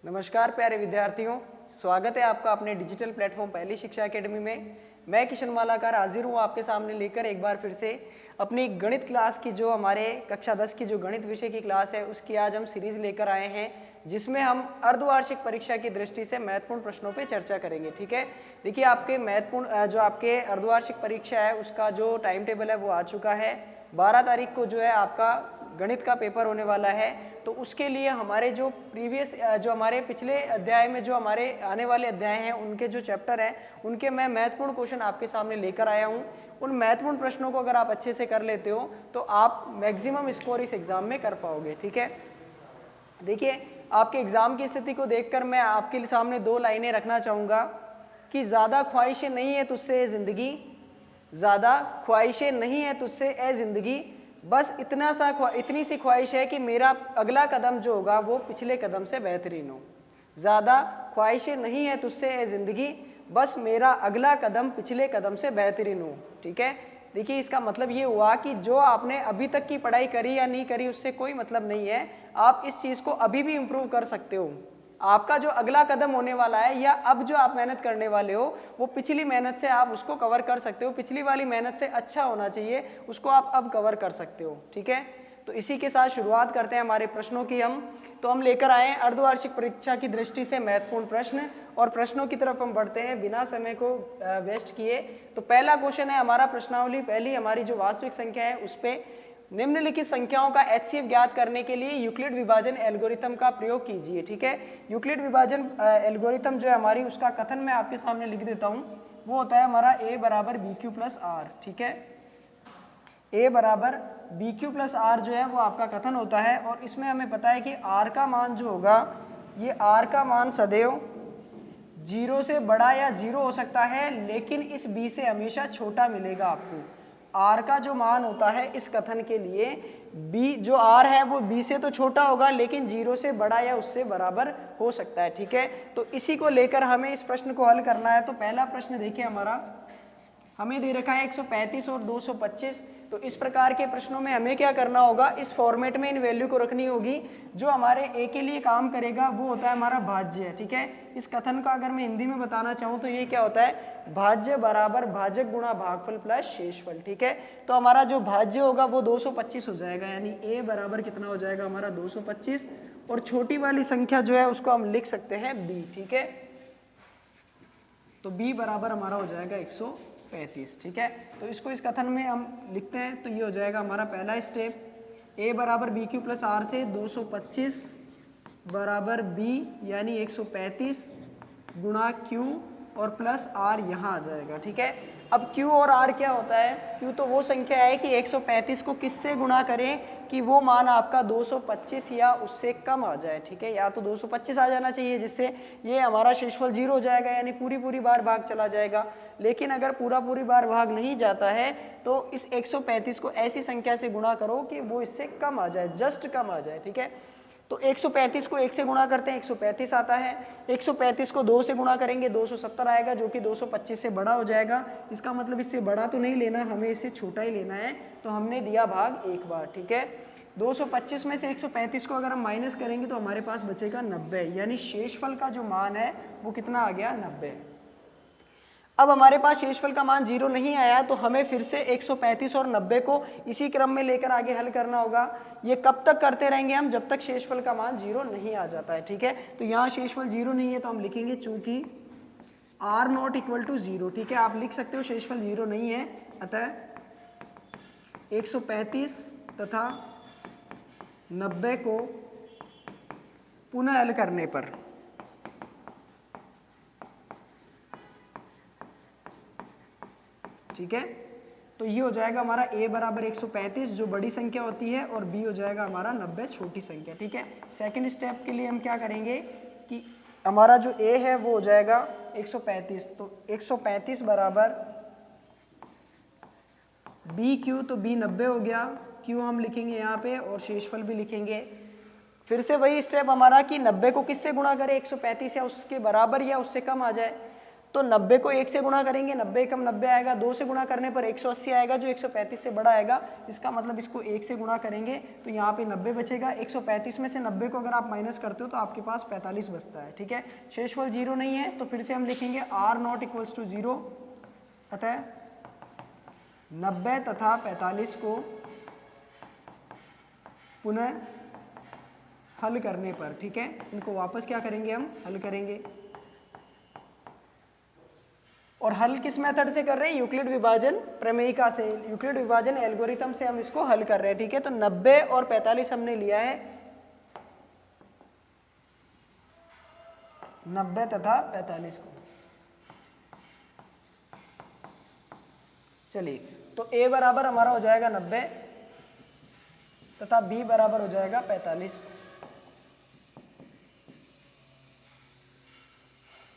नमस्कार प्यारे विद्यार्थियों, स्वागत है आपका अपने डिजिटल प्लेटफॉर्म पहली शिक्षा एकेडमी में। मैं किशन मालाकार हाजिर हूँ आपके सामने लेकर एक बार फिर से अपनी गणित क्लास की जो हमारे कक्षा 10 की जो गणित विषय की क्लास है उसकी आज हम सीरीज लेकर आए हैं, जिसमें हम अर्धवार्षिक परीक्षा की दृष्टि से महत्वपूर्ण प्रश्नों पे चर्चा करेंगे। ठीक है, देखिए आपके महत्वपूर्ण जो आपके अर्धवार्षिक परीक्षा है उसका जो टाइम टेबल है वो आ चुका है। 12 तारीख को जो है आपका गणित का पेपर होने वाला है, तो उसके लिए हमारे जो जो हमारे पिछले अध्याय में जो हमारे आने वाले अध्याय हैं उनके जो चैप्टर हैं उनके मैं महत्वपूर्ण क्वेश्चन आपके सामने लेकर आया हूं। उन महत्वपूर्ण प्रश्नों को अगर आप अच्छे से कर लेते हो तो आप मैक्सिमम स्कोर इस एग्जाम में कर पाओगे। ठीक है, देखिए आपके एग्जाम की स्थिति को देखकर मैं आपके सामने 2 लाइनें रखना चाहूँगा कि ज़्यादा ख्वाहिशें नहीं है तुझसे ज़िंदगी, ज़्यादा ख्वाहिशें नहीं है तुझसे ए ज़िंदगी, बस इतनी सी ख्वाहिश है कि मेरा अगला कदम जो होगा वो पिछले कदम से बेहतरीन हो। ज़्यादा ख्वाहिशें नहीं है तुझसे ए ज़िंदगी, बस मेरा अगला कदम पिछले कदम से बेहतरीन हो। ठीक है, देखिए इसका मतलब ये हुआ कि जो आपने अभी तक की पढ़ाई करी या नहीं करी उससे कोई मतलब नहीं है, आप इस चीज़ को अभी भी इम्प्रूव कर सकते हो। आपका जो अगला कदम होने वाला है या अब जो आप मेहनत करने वाले हो वो पिछली मेहनत से आप उसको कवर कर सकते हो। पिछली वाली मेहनत से अच्छा होना चाहिए, उसको आप अब कवर कर सकते हो। ठीक है, तो इसी के साथ शुरुआत करते हैं हमारे प्रश्नों की। हम लेकर आए हैं अर्धवार्षिक परीक्षा की दृष्टि से महत्वपूर्ण प्रश्न, और प्रश्नों की तरफ हम बढ़ते हैं बिना समय को वेस्ट किए। तो पहला क्वेश्चन है हमारा प्रश्नावली, पहली हमारी जो वास्तविक संख्या है उस पे निम्नलिखित संख्याओं का HCF ज्ञात करने के लिए यूक्लिड विभाजन एल्गोरिथम का प्रयोग कीजिए। ठीक है, यूक्लिड विभाजन एल्गोरिथम जो है हमारी उसका कथन मैं आपके सामने लिख देता हूं। वो होता है हमारा a बराबर BQ प्लस आर। ठीक है, a बराबर BQ प्लस आर जो है वो आपका कथन होता है, और इसमें हमें पता है कि r का मान जो होगा ये r का मान सदैव 0 से बड़ा या 0 हो सकता है, लेकिन इस b से हमेशा छोटा मिलेगा आपको। r का जो मान होता है इस कथन के लिए b जो r है वो b से तो छोटा होगा लेकिन 0 से बड़ा या उससे बराबर हो सकता है। ठीक है, तो इसी को लेकर हमें इस प्रश्न को हल करना है। तो पहला प्रश्न देखिए हमारा हमें दे रखा है 135 और 225। तो इस प्रकार के प्रश्नों में हमें क्या करना होगा, इस फॉर्मेट में इन वैल्यू को रखनी होगी। जो हमारे a के लिए काम करेगा वो होता है हमारा भाज्य। ठीक है, इस कथन का अगर मैं हिंदी में बताना चाहूँ तो ये क्या होता है, भाज्य बराबर भाजक गुणा भागफल प्लस शेषफल। ठीक है, तो हमारा जो भाज्य होगा वो 225 हो जाएगा, यानी a बराबर कितना हो जाएगा हमारा 225, और छोटी वाली संख्या जो है उसको हम लिख सकते हैं b। ठीक है, तो b बराबर हमारा हो जाएगा 135। ठीक है, तो इसको इस कथन में हम लिखते हैं तो ये हो जाएगा हमारा पहला स्टेप, a बराबर BQ प्लस आर से 225 बराबर b यानी 135 गुणा q और प्लस r यहाँ आ जाएगा। ठीक है, अब q और r क्या होता है, q तो वो संख्या है कि 135 को किससे गुणा करें कि वो मान आपका 225 या उससे कम आ जाए। ठीक है, या तो 225 आ जाना चाहिए जिससे ये हमारा शेषफल 0 हो जाएगा, यानी पूरी बार भाग चला जाएगा। लेकिन अगर पूरी बार भाग नहीं जाता है तो इस 135 को ऐसी संख्या से गुणा करो कि वो इससे कम आ जाए, जस्ट कम आ जाए। ठीक है, तो 135 को 1 से गुणा करते हैं 135 आता है, 135 को 2 से गुणा करेंगे 270 आएगा, जो कि 225 से बड़ा हो जाएगा। इसका मतलब इससे बड़ा तो नहीं लेना, हमें इससे छोटा ही लेना है, तो हमने दिया भाग एक बार। ठीक है, 225 में से 135 को अगर हम माइनस करेंगे तो हमारे पास बचेगा 90, यानी शेषफल का जो मान है वो कितना आ गया 90। अब हमारे पास शेषफल का मान 0 नहीं आया तो हमें फिर से 135 और 90 को इसी क्रम में लेकर आगे हल करना होगा। ये कब तक करते रहेंगे हम, जब तक शेषफल का मान 0 नहीं आ जाता है। ठीक है, तो यहाँ शेषफल 0 नहीं है तो हम लिखेंगे चूंकि r नॉट इक्वल टू 0। ठीक है, आप लिख सकते हो शेषफल 0 नहीं है, अतः 135 तथा 90 को पुनः हल करने पर ठीक है, तो ये हो जाएगा हमारा a बराबर 135 जो बड़ी संख्या होती है, और b हो जाएगा हमारा 90 छोटी संख्या। ठीक है, सेकंड स्टेप के लिए हम क्या करेंगे कि हमारा जो a है वो हो जाएगा 135, तो 135 बराबर BQ, तो b 90 हो गया, q हम लिखेंगे यहाँ पे और शेषफल भी लिखेंगे। फिर से वही स्टेप हमारा कि 90 को किससे गुणा करें, 135 या उसके बराबर या उससे कम आ जाए। तो 90 को 1 से गुणा करेंगे, 90 कम 90 आएगा, 2 से गुणा करने पर 180 आएगा जो 135 से बड़ा आएगा। इसका मतलब इसको 1 से गुणा करेंगे तो यहाँ पे 90 बचेगा। 135 में से 90 को अगर आप माइनस करते हो तो आपके पास 45 बचता है। ठीक है, शेषफल 0 नहीं है तो फिर से हम लिखेंगे r नॉट इक्वल्स टू 0। अतः 90 तथा 45 को पुनः हल करने पर, ठीक है, इनको वापस क्या करेंगे, हम हल करेंगे। और हल किस मेथड से कर रहे हैं, यूक्लिड विभाजन प्रमेयिका से, यूक्लिड विभाजन एल्गोरिथम से हम इसको हल कर रहे हैं। ठीक है, तो 90 और 45 हमने लिया है, 90 तथा 45 को। चलिए, तो a बराबर हमारा हो जाएगा 90 तथा b बराबर हो जाएगा 45।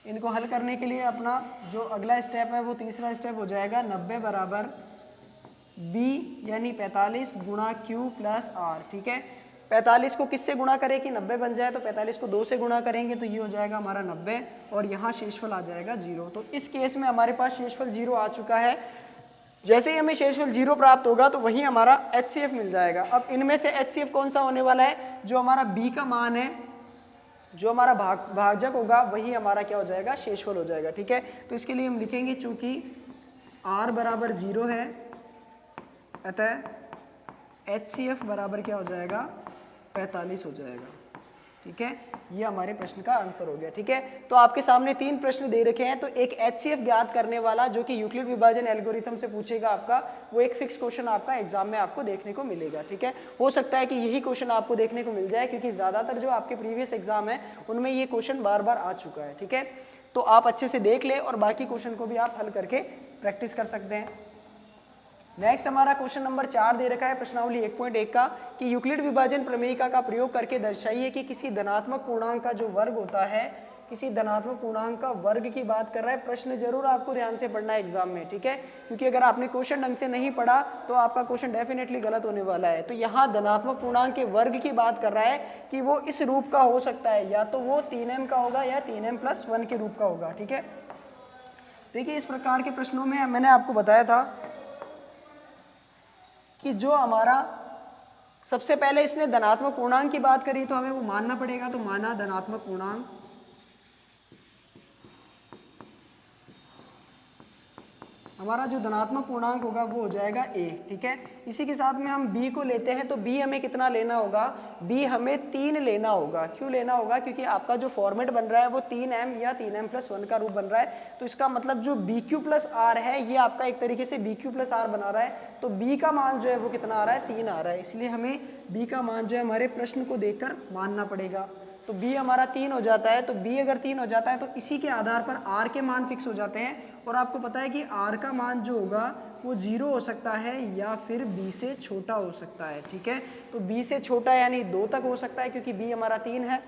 इनको हल करने के लिए अपना जो अगला स्टेप है वो तीसरा स्टेप हो जाएगा 90 बराबर b यानी 45 गुणा q प्लस r। ठीक है, 45 को किससे गुणा करें कि 90 बन जाए, तो 45 को 2 से गुणा करेंगे तो ये हो जाएगा हमारा 90 और यहाँ शेषफल आ जाएगा 0। तो इस केस में हमारे पास शेषफल 0 आ चुका है। जैसे ही हमें शेषफल 0 प्राप्त होगा तो वही हमारा HCF मिल जाएगा। अब इनमें से HCF कौन सा होने वाला है, जो हमारा b का मान है, जो हमारा भाजक होगा वही हमारा क्या हो जाएगा, शेषफल हो जाएगा। ठीक है, तो इसके लिए हम लिखेंगे चूंकि r बराबर 0 है अतः HCF बराबर क्या हो जाएगा, 45 हो जाएगा। ठीक है, ये हमारे प्रश्न का आंसर हो गया। ठीक है, तो आपके सामने 3 प्रश्न दे रखे हैं, तो एक HCF ज्ञात करने वाला जो कि यूक्लिड विभाजन एल्गोरिथम से पूछेगा आपका, वो एक फिक्स क्वेश्चन आपका एग्जाम में आपको देखने को मिलेगा। ठीक है, हो सकता है कि यही क्वेश्चन आपको देखने को मिल जाए क्योंकि ज्यादातर जो आपके प्रीवियस एग्जाम है उनमें ये क्वेश्चन बार बार आ चुका है। ठीक है, तो आप अच्छे से देख ले और बाकी क्वेश्चन को भी आप हल करके प्रैक्टिस कर सकते हैं। नेक्स्ट हमारा क्वेश्चन नंबर 4 दे रखा है प्रश्नावली 1.1 का कि यूक्लिड विभाजन प्रमेयिका का प्रयोग करके दर्शाइए कि किसी धनात्मक पूर्णांक का जो वर्ग होता है, किसी धनात्मक पूर्णांक का वर्ग की बात कर रहा है। प्रश्न जरूर आपको ध्यान से पढ़ना है एग्जाम में। ठीक है, क्योंकि अगर आपने क्वेश्चन ढंग से नहीं पढ़ा तो आपका क्वेश्चन डेफिनेटली गलत होने वाला है। तो यहाँ धनात्मक पूर्णांक के वर्ग की बात कर रहा है कि वो इस रूप का हो सकता है, या तो वो 3m का होगा या 3m+1 के रूप का होगा। ठीक है, देखिए इस प्रकार के प्रश्नों में मैंने आपको बताया था कि जो हमारा सबसे पहले इसने धनात्मक पूर्णांक की बात करी तो हमें वो मानना पड़ेगा। तो माना धनात्मक पूर्णांक, हमारा जो धनात्मक पूर्णांक होगा वो हो जाएगा a। ठीक है, इसी के साथ में हम b को लेते हैं तो b हमें कितना लेना होगा, b हमें 3 लेना होगा। क्यों लेना होगा, क्योंकि आपका जो फॉर्मेट बन रहा है वो 3m या 3m+1 का रूप बन रहा है। तो इसका मतलब जो bq प्लस r है ये आपका एक तरीके से bq प्लस r बना रहा है। तो b का मान जो है वो कितना आ रहा है, 3 आ रहा है, इसलिए हमें b का मान जो है हमारे प्रश्न को देखकर मानना पड़ेगा। तो b हमारा 3 हो जाता है। तो b अगर 3 हो जाता है तो इसी के आधार पर r के मान फिक्स हो जाते हैं। और आपको पता है कि r का मान जो होगा वो 0 हो सकता है या फिर b से छोटा हो सकता है। ठीक है, तो b से छोटा यानी 2 तक हो सकता है क्योंकि b हमारा 3 है।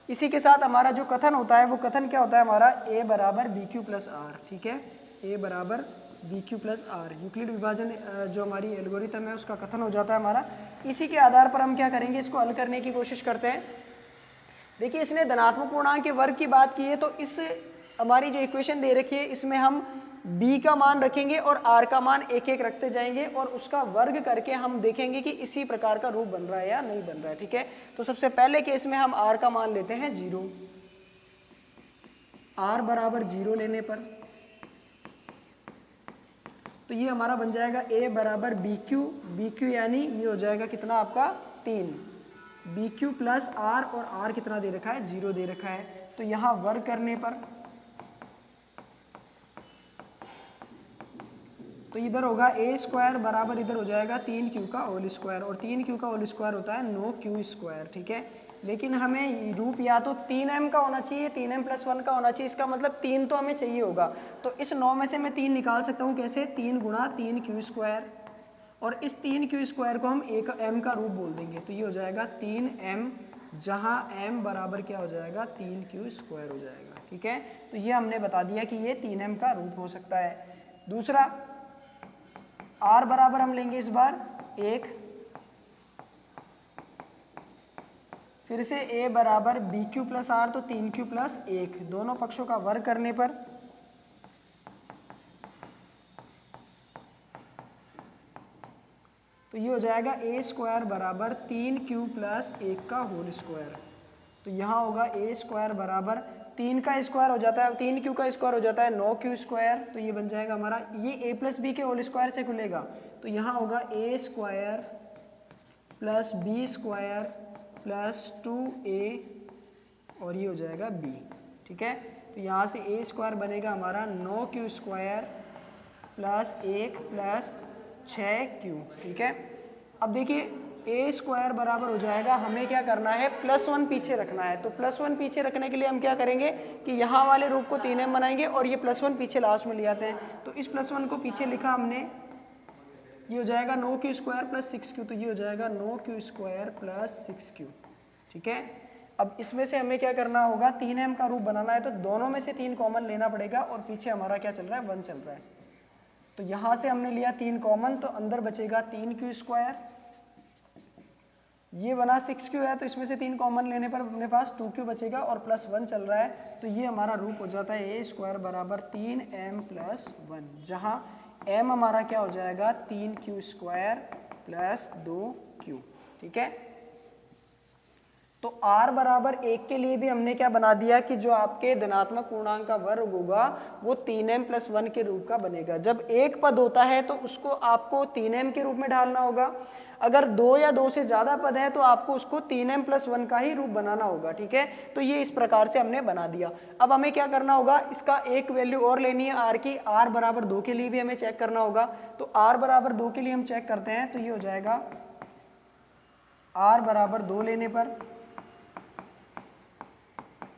इसी के साथ हमारा जो कथन होता है वो कथन क्या होता है हमारा, a बराबर bq प्लस r। ठीक है, a बराबर bq प्लस r यूक्लिड विभाजन जो हमारी एल्गोरिथम है उसका कथन हो जाता है हमारा। इसी के आधार पर हम क्या करेंगे, इसको हल करने की कोशिश करते हैं। देखिए इसने धनात्मक पूर्णांक के वर्ग की बात की है, तो इस हमारी जो इक्वेशन दे रखी है इसमें हम b का मान रखेंगे और r का मान एक एक रखते जाएंगे और उसका वर्ग करके हम देखेंगे कि इसी प्रकार का रूप बन रहा है या नहीं बन रहा है। ठीक है, तो सबसे पहले केस में हम r का मान लेते हैं 0। r बराबर 0 लेने पर तो ये हमारा बन जाएगा a बराबर bq यानी ये हो जाएगा कितना आपका 3, bq प्लस r और r कितना दे रखा है, 0 दे रखा है। तो यहाँ वर्ग करने पर तो इधर होगा a स्क्वायर बराबर इधर हो जाएगा 3q का होल स्क्वायर, और 3q का होल स्क्वायर होता है 9q स्क्वायर। ठीक है, लेकिन हमें रूप या तो 3m का होना चाहिए, 3m+1 का होना चाहिए। इसका मतलब 3 तो हमें चाहिए होगा। तो इस 9 में से मैं 3 निकाल सकता हूँ कैसे, 3 गुणा 3q स्क्वायर, और इस 3q स्क्वायर को हम एक m का रूप बोल देंगे। तो ये हो जाएगा 3m, जहाँ m बराबर क्या हो जाएगा, 3q स्क्वायर हो जाएगा। ठीक है, तो ये हमने बता दिया कि ये 3m का रूप हो सकता है। दूसरा r बराबर हम लेंगे इस बार 1, फिर से a बराबर bq प्लस r, तो 3q प्लस 1, दोनों पक्षों का वर्ग करने पर तो ये हो जाएगा ए स्क्वायर बराबर 3q प्लस 1 का होल स्क्वायर। तो यहाँ होगा ए स्क्वायर बराबर 3 का स्क्वायर हो जाता है, 3q का स्क्वायर हो जाता है 9q स्क्वायर। तो ये बन जाएगा हमारा, ये a प्लस बी के होल स्क्वायर से खुलेगा, तो यहाँ होगा A square plus B square plus 2a और ये हो जाएगा b। ठीक है, तो यहाँ से ए स्क्वायर बनेगा हमारा 9q square plus 1 plus 6q। ठीक है, अब देखिए ए स्क्वायर बराबर हो जाएगा, हमें क्या करना है, +1 पीछे रखना है। तो +1 पीछे रखने के लिए हम क्या करेंगे कि यहाँ वाले रूप को 3m बनाएंगे और ये +1 पीछे लास्ट में ले आते हैं। तो इस +1 को पीछे लिखा हमने, ये हो जाएगा 9q स्क्वायर प्लस 6q। तो ये हो जाएगा 9q स्क्वायर प्लस 6q। ठीक है, अब इसमें से हमें क्या करना होगा, 3m का रूप बनाना है, तो दोनों में से 3 कॉमन लेना पड़ेगा और पीछे हमारा क्या चल रहा है, 1 चल रहा है। तो यहाँ से हमने लिया 3 कॉमन, तो अंदर बचेगा 3q स्क्वायर, ये बना 6q है, तो इसमें से 3 कॉमन लेने पर अपने पास 2q बचेगा और +1 चल रहा है। तो ये हमारा रूप हो जाता है ए स्क्वायर बराबर 3m प्लस 1, जहाँ m हमारा क्या हो जाएगा 3q स्क्वायर प्लस 2q। ठीक है, तो r बराबर 1 के लिए भी हमने क्या बना दिया कि जो आपके धनात्मक पूर्णांक का वर्ग होगा वो 3m प्लस 1 के रूप का बनेगा। जब एक पद होता है तो उसको आपको 3m के रूप में ढालना होगा, अगर 2 या 2 से ज़्यादा पद है तो आपको उसको 3m प्लस 1 का ही रूप बनाना होगा। ठीक है, तो ये इस प्रकार से हमने बना दिया। अब हमें क्या करना होगा, इसका एक वैल्यू और लेनी है r की, r बराबर 2 के लिए भी हमें चेक करना होगा। तो r बराबर 2 के लिए हम चेक करते हैं, तो ये हो जाएगा r बराबर 2 लेने पर,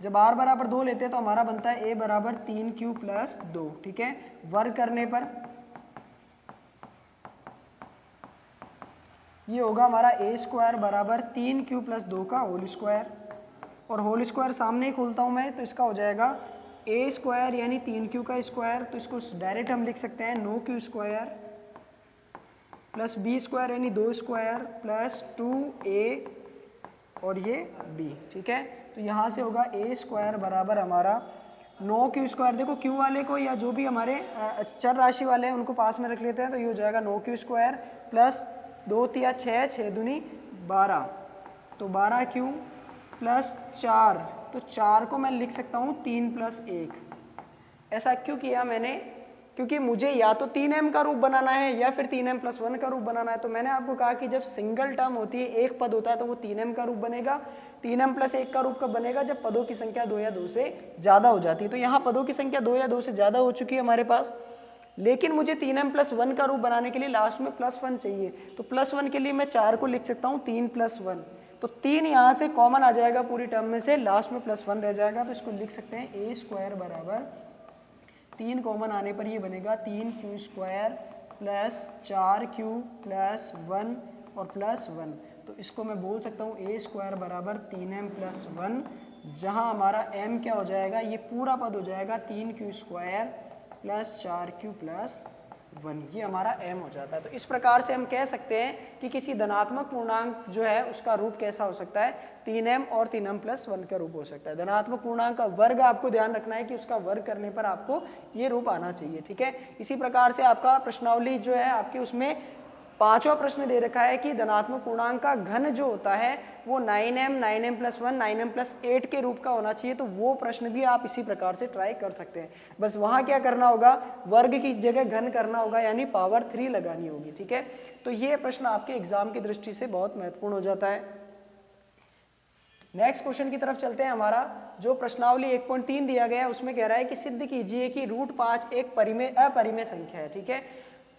जब r बराबर 2 लेते हैं तो हमारा बनता है a बराबर 3q प्लस 2। ठीक है, वर्ग करने पर ये होगा हमारा ए स्क्वायर बराबर 3q प्लस 2 का होल स्क्वायर, और होल स्क्वायर सामने ही खोलता हूँ मैं, तो इसका हो जाएगा ए स्क्वायर यानी 3q का स्क्वायर, तो इसको डायरेक्ट हम लिख सकते हैं 9q square plus b square यानी 2 स्क्वायर प्लस 2a और ये b। ठीक है, तो यहाँ से होगा ए स्क्वायर बराबर हमारा 9q स्क्वायर, देखो q वाले को या जो भी हमारे चर राशि वाले हैं उनको पास में रख लेते हैं, तो ये हो जाएगा 9q स्क्वायर प्लस 2 तिया 6, 6 दूनी 12, तो 12q प्लस 4, तो 4 को मैं लिख सकता हूँ 3 प्लस 1। ऐसा क्यों किया मैंने, क्योंकि मुझे या तो 3m का रूप बनाना है या फिर 3m प्लस 1 का रूप बनाना है। तो मैंने आपको कहा कि जब सिंगल टर्म होती है, एक पद होता है, तो वो 3m का रूप बनेगा। 3m प्लस 1 का रूप कब बनेगा, जब पदों की संख्या 2 या 2 से ज़्यादा हो जाती है। तो यहाँ पदों की संख्या 2 या 2 से ज़्यादा हो चुकी है हमारे पास, लेकिन मुझे 3m प्लस 1 का रूप बनाने के लिए लास्ट में +1 चाहिए। तो +1 के लिए मैं 4 को लिख सकता हूँ 3 प्लस 1, तो 3 यहाँ से कॉमन आ जाएगा पूरी टर्म में से, लास्ट में +1 रह जाएगा। तो इसको लिख सकते हैं ए स्क्वायर बराबर 3 कॉमन आने पर ये बनेगा 3q square plus 4q plus 1 और प्लस 1। तो इसको मैं बोल सकता हूँ ए स्क्वायर बराबर 3m प्लस 1, जहाँ हमारा m क्या हो जाएगा, ये पूरा पद हो जाएगा 3q square plus 4q plus 1, ये हमारा m हो जाता है। तो इस प्रकार से हम कह सकते हैं कि किसी धनात्मक पूर्णांक जो है उसका रूप कैसा हो सकता है, 3m और 3m प्लस 1 का रूप हो सकता है। धनात्मक पूर्णांक का वर्ग आपको ध्यान रखना है कि उसका वर्ग करने पर आपको ये रूप आना चाहिए। ठीक है, इसी प्रकार से आपका प्रश्नावली जो है आपके उसमें 5वां प्रश्न दे रखा है कि धनात्मक पूर्णांक का घन जो होता है वो 9m, 9m plus 1, 9m plus 8 के रूप का होना चाहिए। तो वो प्रश्न भी आप इसी प्रकार से ट्राई कर सकते हैं। बस वहाँ क्या करना होगा, वर्ग की जगह घन करना होगा, यानी पावर 3 लगानी होगी। ठीक है, तो ये प्रश्न आपके एग्जाम की दृष्टि से बहुत महत्वपूर्ण हो जाता है। नेक्स्ट क्वेश्चन की तरफ चलते हैं। हमारा जो प्रश्नावली 1.3 दिया गया है उसमें कह रहा है कि सिद्ध कीजिए कि √5 एक अपरिमेय संख्या है। ठीक है,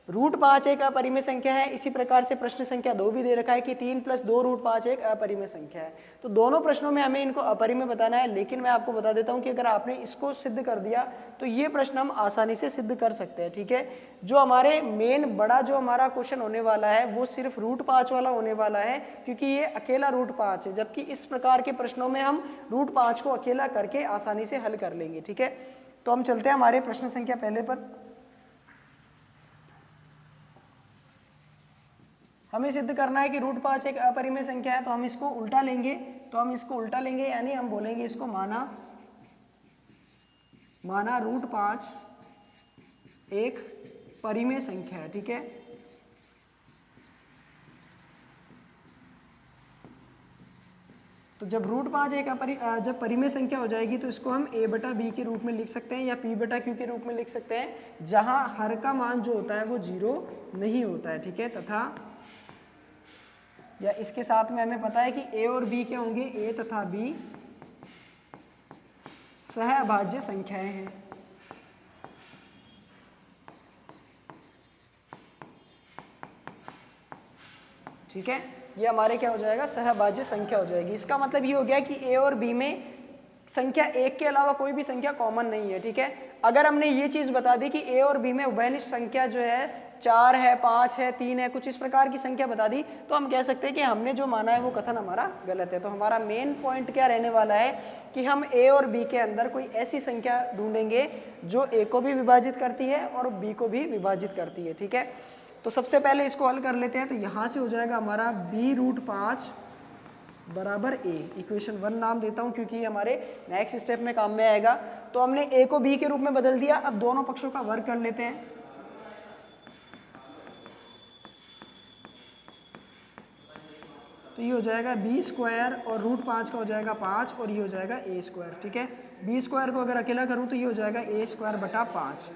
√5 एक अपरिमेय संख्या है। इसी प्रकार से प्रश्न संख्या 2 भी दे रखा है कि 3 + 2 √5 एक अपरिमेय संख्या है। तो दोनों प्रश्नों में हमें इनको अपरिमेय बताना है, लेकिन मैं आपको बता देता हूं कि अगर आपने इसको सिद्ध कर दिया तो ये प्रश्न हम आसानी से सिद्ध कर सकते हैं। ठीक है, जो हमारे मेन बड़ा जो हमारा क्वेश्चन होने वाला है वो सिर्फ √5 वाला होने वाला है, क्योंकि ये अकेला √5 है, जबकि इस प्रकार के प्रश्नों में हम √5 को अकेला करके आसानी से हल कर लेंगे। ठीक है, तो हम चलते हैं हमारे प्रश्न संख्या पहले पर। हमें सिद्ध करना है कि √5 एक अपरिमेय संख्या है, तो हम इसको उल्टा लेंगे। यानी हम बोलेंगे इसको माना √5 एक परिमेय संख्या है। ठीक है, जब √5 एक जब परिमेय संख्या हो जाएगी तो इसको हम a बटा b के रूप में लिख सकते हैं या p बटा q के रूप में लिख सकते हैं, जहां हर का मान जो होता है वो 0 नहीं होता है, ठीक है। तथा या इसके साथ में हमें पता है कि a और b क्या होंगे, a तथा b सहअभाज्य संख्याएं हैं। ठीक है, ये हमारे क्या हो जाएगा, सहअभाज्य संख्या हो जाएगी। इसका मतलब ये हो गया कि a और b में संख्या एक के अलावा कोई भी संख्या कॉमन नहीं है, ठीक है। अगर हमने ये चीज बता दी कि a और b में उभयनिष्ठ संख्या जो है 4 है, 5 है, 3 है, कुछ इस प्रकार की संख्या बता दी, तो हम कह सकते हैं कि हमने जो माना है वो कथन हमारा गलत है। तो हमारा मेन पॉइंट क्या रहने वाला है कि हम a और b के अंदर कोई ऐसी संख्या ढूंढेंगे जो a को भी विभाजित करती है और b को भी विभाजित करती है, ठीक है। तो सबसे पहले इसको हल कर लेते हैं। तो यहाँ से हो जाएगा हमारा b√5 बराबर a, इक्वेशन 1 नाम देता हूँ क्योंकि हमारे नेक्स्ट स्टेप में काम में आएगा। तो हमने a को b के रूप में बदल दिया। अब दोनों पक्षों का वर्ग कर लेते हैं। तो ये हो जाएगा b² और √5 का हो जाएगा 5 और ये हो जाएगा a², ठीक है। b² को अगर अकेला करूँ तो ये हो जाएगा a² बटा 5।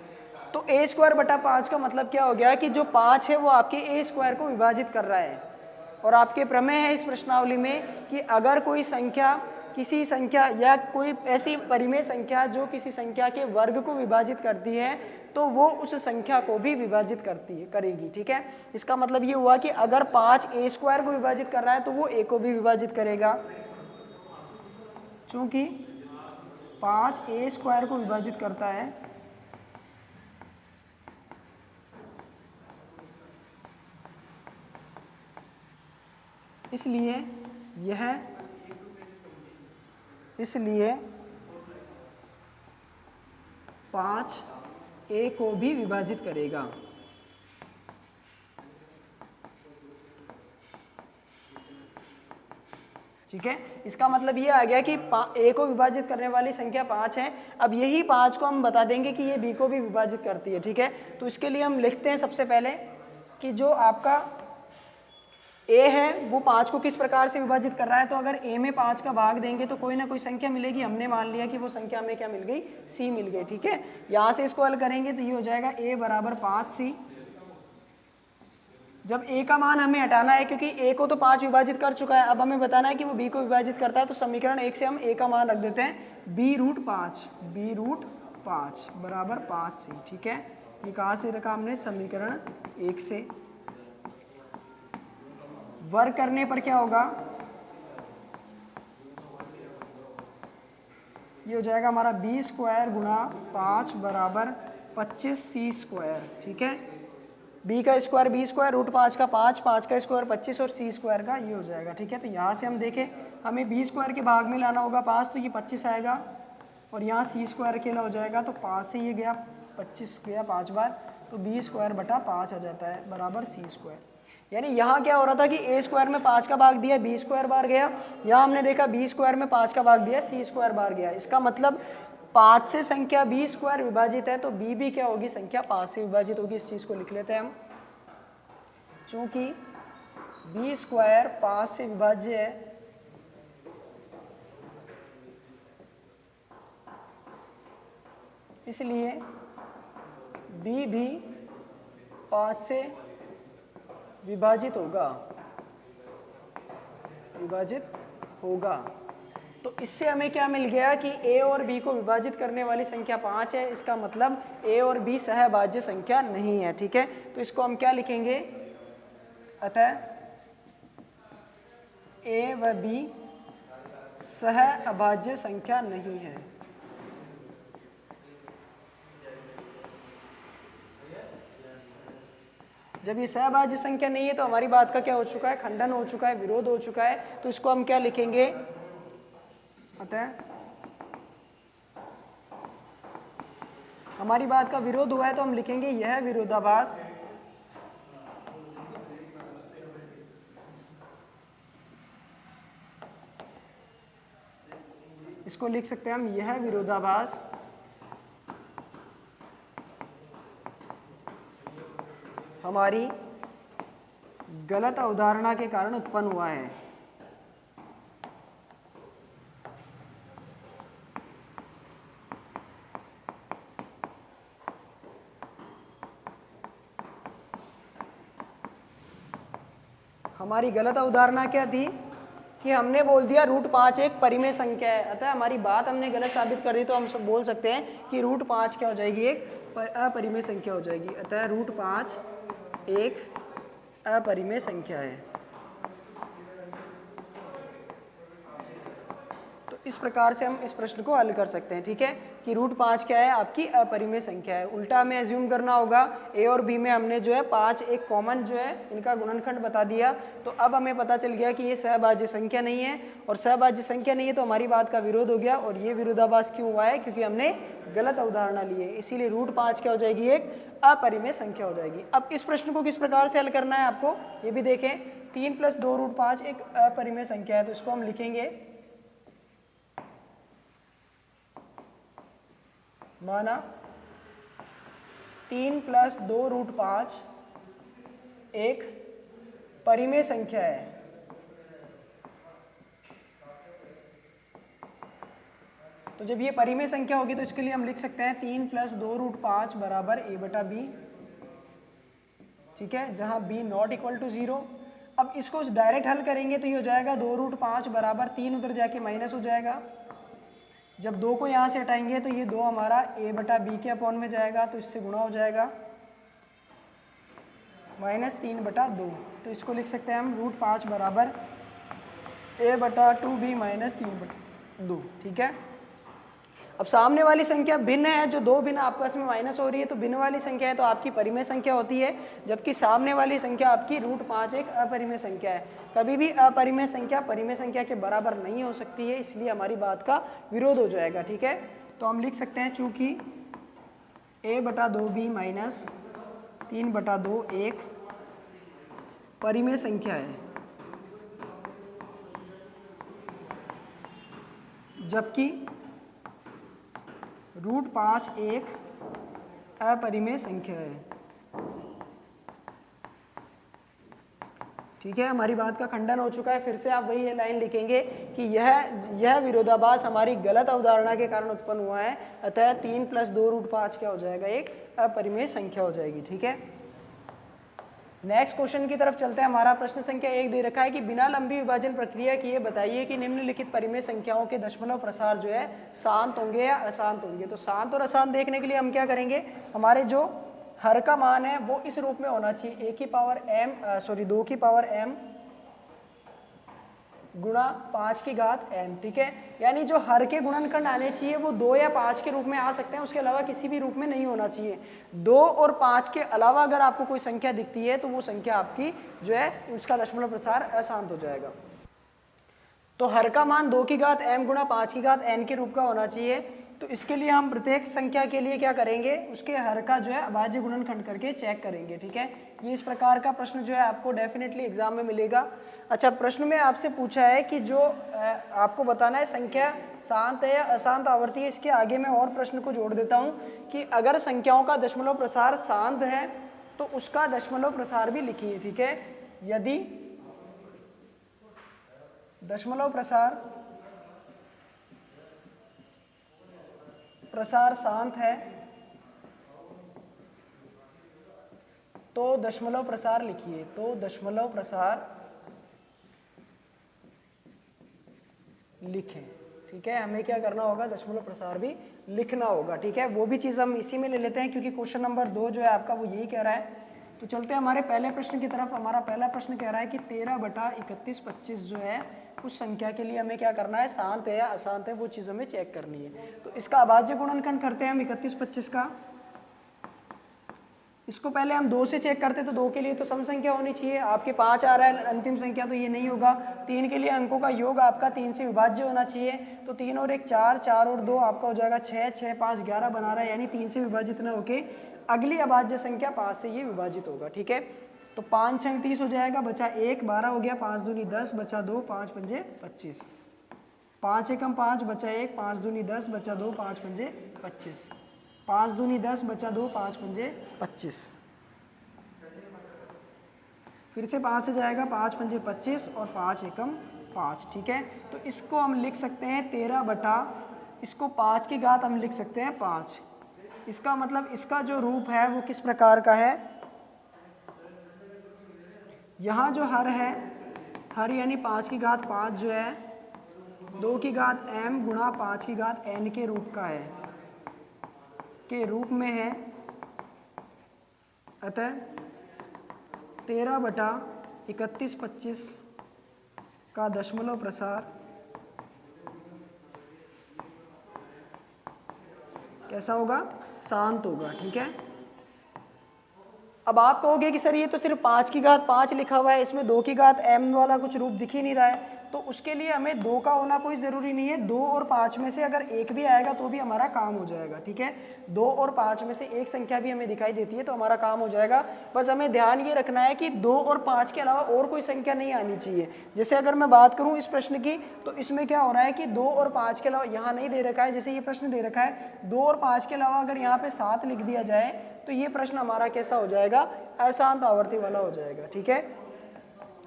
तो a² बटा 5 का मतलब क्या हो गया कि जो 5 है वो आपके a² को विभाजित कर रहा है। और आपके प्रमेय है इस प्रश्नावली में कि अगर कोई संख्या किसी संख्या या कोई ऐसी परिमेय संख्या जो किसी संख्या के वर्ग को विभाजित करती है तो वो उस संख्या को भी विभाजित करेगी, ठीक है। इसका मतलब ये हुआ कि अगर 5 a² को विभाजित कर रहा है तो वो a को भी विभाजित करेगा। चूंकि 5 a² को विभाजित करता है इसलिए 5 a को भी विभाजित करेगा। ठीक है, इसका मतलब ये आ गया कि a को विभाजित करने वाली संख्या 5 है। अब यही 5 को हम बता देंगे कि ये b को भी विभाजित करती है, ठीक है। तो इसके लिए हम लिखते हैं सबसे पहले कि जो आपका a है वो 5 को किस प्रकार से विभाजित कर रहा है। तो अगर a में 5 का भाग देंगे तो कोई ना कोई संख्या मिलेगी। हमने मान लिया कि वो संख्या हमें क्या मिल गई, c मिल गई, ठीक है। यहाँ से इसको हल करेंगे तो ये हो जाएगा a बराबर 5c। जब a का मान हमें हटाना है क्योंकि a को तो 5 विभाजित कर चुका है, अब हमें बताना है कि वो b को विभाजित करता है। तो समीकरण 1 से हम a का मान रख देते हैं b√5 बराबर 5c, ठीक है। ये कहाँ से रखा हमने, समीकरण 1 से। वर्ग करने पर क्या होगा, ये हो जाएगा हमारा b² गुणा 5 बराबर 25c², ठीक है। b का स्क्वायर b², √5 का 5, 5 का स्क्वायर 25 और c² का ये हो जाएगा, ठीक है। तो यहाँ से हम देखें हमें b² के भाग में लाना होगा 5, तो ये 25 आएगा और यहाँ c² अकेला हो जाएगा। तो 5 से ये गया 25 गया 5 बार, तो b² बटा 5 आ जाता है बराबर c²। यानी यहाँ क्या हो रहा था कि a² में 5 का भाग दिया, b² बार गया। यहाँ हमने देखा b² में 5 का भाग दिया, c² बार गया। इसका मतलब 5 से संख्या b² विभाजित है तो b भी क्या होगी, संख्या 5 से विभाजित होगी। इस चीज को लिख लेते हैं हम। चूंकि b² 5 से विभाज्य है इसलिए b भी 5 से विभाजित होगा। तो इससे हमें क्या मिल गया कि a और b को विभाजित करने वाली संख्या 5 है। इसका मतलब a और b सहअभाज्य संख्या नहीं है, ठीक है। तो इसको हम क्या लिखेंगे, अतः a व b सहअभाज्य संख्या नहीं है। जब ये सहअभाज्य संख्या नहीं है तो हमारी बात का क्या हो चुका है, खंडन हो चुका है, विरोध हो चुका है। तो इसको हम क्या लिखेंगे, अतः हमारी बात का विरोध हुआ है तो हम लिखेंगे यह विरोधाभास इसको लिख सकते हैं हम, यह विरोधाभास हमारी गलत अवधारणा के कारण उत्पन्न हुआ है। हमारी गलत अवधारणा क्या थी कि हमने बोल दिया √5 एक परिमेय संख्या है, अतः हमारी बात हमने गलत साबित कर दी। तो हम सब बोल सकते हैं कि √5 क्या हो जाएगी, एक अपरिमेय संख्या हो जाएगी। अतः √5 एक अपरिमेय संख्या है। तो इस प्रकार से हम इस प्रश्न को हल कर सकते हैं, ठीक है, कि √5 क्या है, आपकी अपरिमेय संख्या है। उल्टा हमें एज्यूम करना होगा, ए और बी में हमने जो है 5 एक कॉमन जो है इनका गुणनखंड बता दिया। तो अब हमें पता चल गया कि ये सहभाज्य संख्या नहीं है, और सहभाज्य संख्या नहीं है तो हमारी बात का विरोध हो गया। और ये विरोधाभास क्यों हुआ है, क्योंकि हमने गलत अवधारणा ली है। इसीलिए √5 क्या हो जाएगी, एक अपरिमेय संख्या हो जाएगी। अब इस प्रश्न को किस प्रकार से हल करना है आपको ये भी देखें। 3 + 2 √5 एक अपरिमेय संख्या है, तो इसको हम लिखेंगे माना 3 + 2 √5 एक परिमेय संख्या है। तो जब ये परिमेय संख्या होगी तो इसके लिए हम लिख सकते हैं 3 + 2 √5 बराबर a/b, ठीक है, जहां b ≠ 0। अब इसको डायरेक्ट हल करेंगे तो ये हो जाएगा 2 √5 बराबर 3 उधर जाके माइनस हो जाएगा। जब 2 को यहाँ से हटाएंगे तो ये 2 हमारा a/b के अपॉन में जाएगा, तो इससे गुणा हो जाएगा -3/2। तो इसको लिख सकते हैं हम √5 बराबर a/2b -3/2, ठीक है। अब सामने वाली संख्या भिन्न है, जो दो भिन्न आपस में माइनस हो रही है, तो भिन्न वाली संख्या है तो आपकी परिमेय संख्या होती है, जबकि सामने वाली संख्या आपकी √5 एक अपरिमेय संख्या है। कभी भी अपरिमेय संख्या परिमेय संख्या के बराबर नहीं हो सकती है, इसलिए हमारी बात का विरोध हो जाएगा, ठीक है। तो हम लिख सकते हैं चूंकि a/2b -3/2 एक परिमेय संख्या है, जबकि √5 एक अपरिमेय संख्या है, ठीक है। हमारी बात का खंडन हो चुका है। फिर से आप वही लाइन लिखेंगे कि यह विरोधाभास हमारी गलत अवधारणा के कारण उत्पन्न हुआ है, अतः 3 + 2 √5 क्या हो जाएगा, एक अपरिमेय संख्या हो जाएगी, ठीक है। नेक्स्ट क्वेश्चन की तरफ चलते हैं। हमारा प्रश्न संख्या 1 दे रखा है कि बिना लंबी विभाजन प्रक्रिया किए बताइए कि निम्नलिखित परिमेय संख्याओं के दशमलव प्रसार जो है शांत होंगे या अशांत होंगे। तो शांत और अशांत देखने के लिए हम क्या करेंगे, हमारे जो हर का मान है वो इस रूप में होना चाहिए, 2 की पावर m गुणा 5 की घात n, ठीक है। यानी जो हर के गुणनखंड आने चाहिए वो 2 या 5 के रूप में आ सकते हैं, उसके अलावा किसी भी रूप में नहीं होना चाहिए। 2 और 5 के अलावा अगर आपको कोई संख्या दिखती है तो वो संख्या आपकी जो है उसका दशमलव प्रसार अशांत हो जाएगा। तो हर का मान 2 की घात m गुणा 5 की घात n के रूप का होना चाहिए। तो इसके लिए हम प्रत्येक संख्या के लिए क्या करेंगे, उसके हर का जो है अभाज्य गुणनखंड करके चेक करेंगे, ठीक है। ये इस प्रकार का प्रश्न जो है आपको डेफिनेटली एग्जाम में मिलेगा। अच्छा, प्रश्न में आपसे पूछा है कि जो आपको बताना है संख्या शांत है या अशांत आवर्ती है। इसके आगे मैं और प्रश्न को जोड़ देता हूँ कि अगर संख्याओं का दशमलव प्रसार शांत है तो उसका दशमलव प्रसार भी लिखिए, ठीक है। यदि दशमलव प्रसार शांत है तो दशमलव प्रसार लिखिए। तो दशमलव प्रसार लिखें, ठीक है। हमें क्या करना होगा, दशमलव प्रसार भी लिखना होगा, ठीक है। वो भी चीज़ हम इसी में ले लेते हैं क्योंकि क्वेश्चन नंबर 2 जो है आपका वो यही कह रहा है। तो चलते हैं हमारे पहले प्रश्न की तरफ। हमारा पहला प्रश्न कह रहा है कि 13/31/25 जो है उस संख्या के लिए हमें क्या करना है, शांत है या अशांत है, वो चीज़ हमें चेक करनी है। तो इसका अभाज्य गुणनखंड करते हैं हम 31/25 का। इसको पहले हम 2 से चेक करते, तो 2 के लिए तो सम संख्या होनी चाहिए। आपके 5 आ रहा है अंतिम संख्या, तो ये नहीं होगा। 3 के लिए अंकों का योग आपका 3 से विभाज्य होना चाहिए। तो 3 और 1 4, 4 और 2 आपका हो जाएगा 6, 6 5 11 बना रहा है, यानी 3 से विभाजित न होके अगली अभाज्य संख्या 5 से ये विभाजित होगा, ठीक है। तो 5 6 30 हो जाएगा, बचा 1 12 हो गया, 5 दूनी 10 बचा 2 5 पंजे 25, 5 एकम 5 बचा 1, 5 दूनी 10 बचा 2 5 पंजे 25, 5 दूनी 10 बचा 2 5 पंजे 25, फिर से 5 से जाएगा, 5 पंजे 25 और 5 एकम 5, ठीक है। तो इसको हम लिख सकते हैं 13 बटा, इसको 5 की घात हम लिख सकते हैं 5। इसका मतलब इसका जो रूप है वो किस प्रकार का है, यहाँ जो हर है, हर यानी 5 की घात 5 जो है 2 की घात m गुणा 5 की घात n के रूप का है, के रूप में है। अतः 13/31/25 का दशमलव प्रसार कैसा होगा? शांत होगा। ठीक है, अब आप कहोगे कि सर ये तो सिर्फ 5 की घात 5 लिखा हुआ है, इसमें 2 की घात m वाला कुछ रूप दिख ही नहीं रहा है। तो उसके लिए हमें 2 का होना कोई ज़रूरी नहीं है, 2 और 5 में से अगर एक भी आएगा तो भी हमारा काम हो जाएगा। ठीक है, 2 और 5 में से एक संख्या भी हमें दिखाई देती है तो हमारा काम हो जाएगा। बस हमें ध्यान ये रखना है कि 2 और 5 के अलावा और कोई संख्या नहीं आनी चाहिए। जैसे अगर मैं बात करूँ इस प्रश्न की, तो इसमें क्या हो रहा है कि 2 और 5 के अलावा यहाँ नहीं दे रखा है, जैसे ये प्रश्न दे रखा है 2 और 5 के अलावा अगर यहाँ पे 7 लिख दिया जाए तो ये प्रश्न हमारा कैसा हो जाएगा? अशांत आवर्ती वाला हो जाएगा। ठीक है,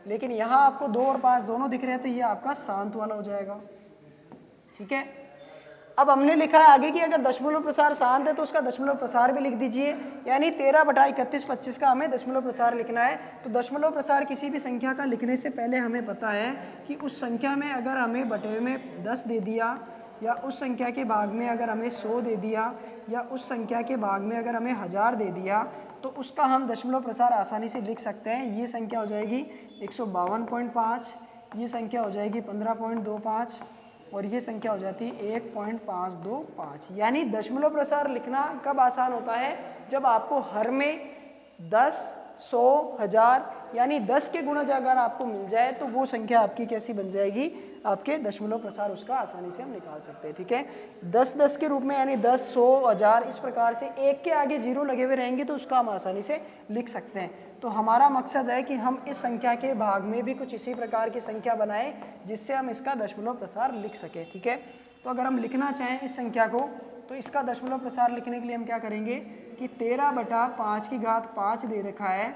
लेकिन यहाँ आपको 2 और 5 दोनों दिख रहे हैं तो ये आपका शांत वाला हो जाएगा। ठीक है, अब हमने लिखा है आगे कि अगर दशमलव प्रसार शांत है तो उसका दशमलव प्रसार भी लिख दीजिए, यानी 13/31/25 का हमें दशमलव प्रसार लिखना है। तो दशमलव प्रसार किसी भी संख्या का लिखने से पहले हमें पता है कि उस संख्या में अगर हमें बटे में 10 दे दिया, या उस संख्या के भाग में अगर हमें 100 दे दिया, या उस संख्या के भाग में अगर हमें 1000 दे दिया, तो उसका हम दशमलव प्रसार आसानी से लिख सकते हैं। ये संख्या हो जाएगी 152.5, ये संख्या हो जाएगी 15.25 और ये संख्या हो जाती है 1.525। यानी दशमलव प्रसार लिखना कब आसान होता है? जब आपको हर में 10, 100, 1000 यानी 10 के गुणज अगर आपको मिल जाए तो वो संख्या आपकी कैसी बन जाएगी? आपके दशमलव प्रसार उसका आसानी से हम निकाल सकते हैं। ठीक है, 10-10 के रूप में, यानी 10, 100, 1000 इस प्रकार से एक के आगे जीरो लगे हुए रहेंगे तो उसका हम आसानी से लिख सकते हैं। तो हमारा मकसद है कि हम इस संख्या के भाग में भी कुछ इसी प्रकार की संख्या बनाएं जिससे हम इसका दशमलव प्रसार लिख सकें। ठीक है, तो अगर हम लिखना चाहें इस संख्या को तो इसका दशमलव प्रसार लिखने के लिए हम क्या करेंगे कि 13/5 की घात 5 दे रखा है,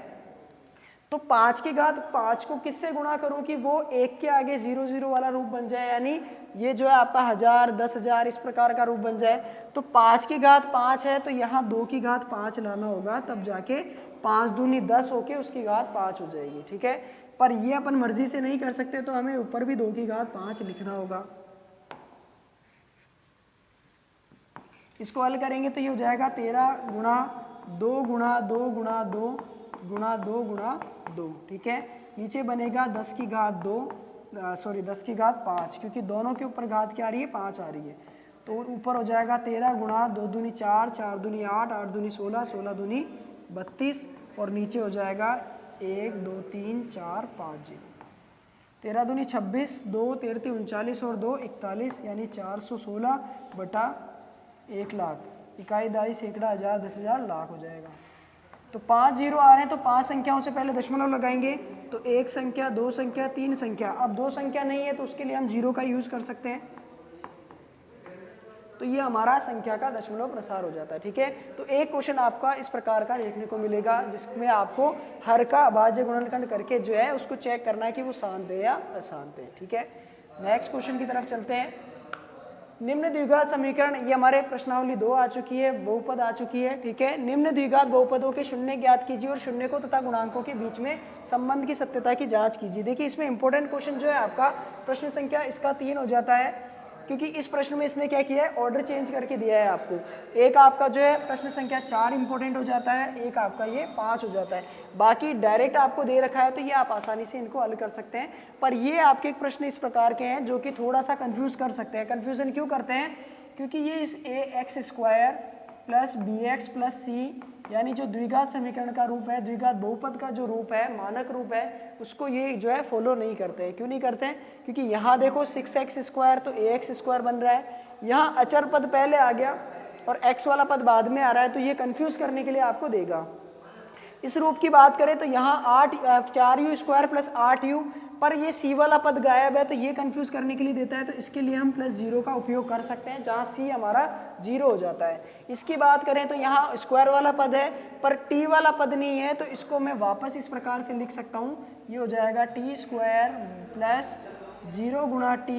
तो 5 की घात 5 को किससे गुणा करूं कि वो एक के आगे 0 0 वाला रूप बन जाए, यानी ये जो है आपका 1000, 10,000 इस प्रकार का रूप बन जाए। तो 5 की घात 5 है तो यहाँ 2 की घात 5 लाना होगा, तब जाके 5 दूनी 10 होके उसकी घात 5 हो जाएगी। ठीक है, पर ये अपन मर्जी से नहीं कर सकते तो हमें ऊपर भी 2 की घात 5 लिखना होगा। इसको हल करेंगे तो ये हो जाएगा 13 गुणा 2 गुणा 2 गुणा 2 गुणा 2 गुणा 2। ठीक है, नीचे बनेगा 10 की घात 10 की घात 5, क्योंकि दोनों के ऊपर घात क्या आ रही है? 5 आ रही है। तो ऊपर हो जाएगा 13 गुणा 2 दूनी 4, 4 दूनी 8, 8 दूनी 16, 16 दूनी 32 और नीचे हो जाएगा 1 2 3 4 5 0। 13 दूनी 26, 2 13 39 और 2 41, यानी 416 बटा 1 लाख, इकाई दाई सैकड़ा हजार 10,000 लाख हो जाएगा। तो 5 जीरो आ रहे हैं तो 5 संख्याओं से पहले दशमलव लगाएंगे, तो 1 संख्या, 2 संख्या, 3 संख्या। अब 2 संख्या नहीं है तो उसके लिए हम 0 का यूज कर सकते हैं, तो ये हमारा संख्या का दशमलव प्रसार हो जाता है। ठीक है, तो एक क्वेश्चन आपका इस प्रकार का देखने को मिलेगा जिसमें आपको हर का अभाज्य गुणनखंड करके जो है उसको चेक करना है कि वो शांत है या अशांत है। ठीक है, नेक्स्ट क्वेश्चन की तरफ चलते हैं। निम्न द्विघात समीकरण, ये हमारे प्रश्नावली 2 आ चुकी है, बहुपद आ चुकी है। ठीक है, निम्न द्विघात बहुपदों के शून्य ज्ञात कीजिए और शून्य को तथा गुणांकों के बीच में संबंध की सत्यता की जांच कीजिए। देखिए इसमें इंपॉर्टेंट क्वेश्चन जो है आपका प्रश्न संख्या इसका 3 हो जाता है, क्योंकि इस प्रश्न में इसने क्या किया है? ऑर्डर चेंज करके दिया है आपको। एक आपका जो है प्रश्न संख्या 4 इंपॉर्टेंट हो जाता है, एक आपका ये 5 हो जाता है। बाकी डायरेक्ट आपको दे रखा है तो ये आप आसानी से इनको हल कर सकते हैं, पर ये आपके एक प्रश्न इस प्रकार के हैं जो कि थोड़ा सा कंफ्यूज कर सकते हैं। कंफ्यूजन क्यों करते हैं? क्योंकि ये इस ax² plus bx plus c यानी जो द्विघात समीकरण का रूप है, द्विघात बहुपद का जो रूप है, मानक रूप है, उसको ये जो है फॉलो नहीं करते हैं। क्यों नहीं करते हैं? क्योंकि यहाँ देखो 6x² तो ax² बन रहा है, यहाँ अचर पद पहले आ गया और x वाला पद बाद में आ रहा है, तो ये कंफ्यूज करने के लिए आपको देगा। इस रूप की बात करें तो यहाँ 4u² प्लस 8u, पर ये c वाला पद गायब है तो ये कंफ्यूज करने के लिए देता है, तो इसके लिए हम +0 का उपयोग कर सकते हैं जहाँ c हमारा 0 हो जाता है। इसकी बात करें तो यहाँ स्क्वायर वाला पद है पर t वाला पद नहीं है, तो इसको मैं वापस इस प्रकार से लिख सकता हूँ, ये हो जाएगा t² प्लस 0 गुणा t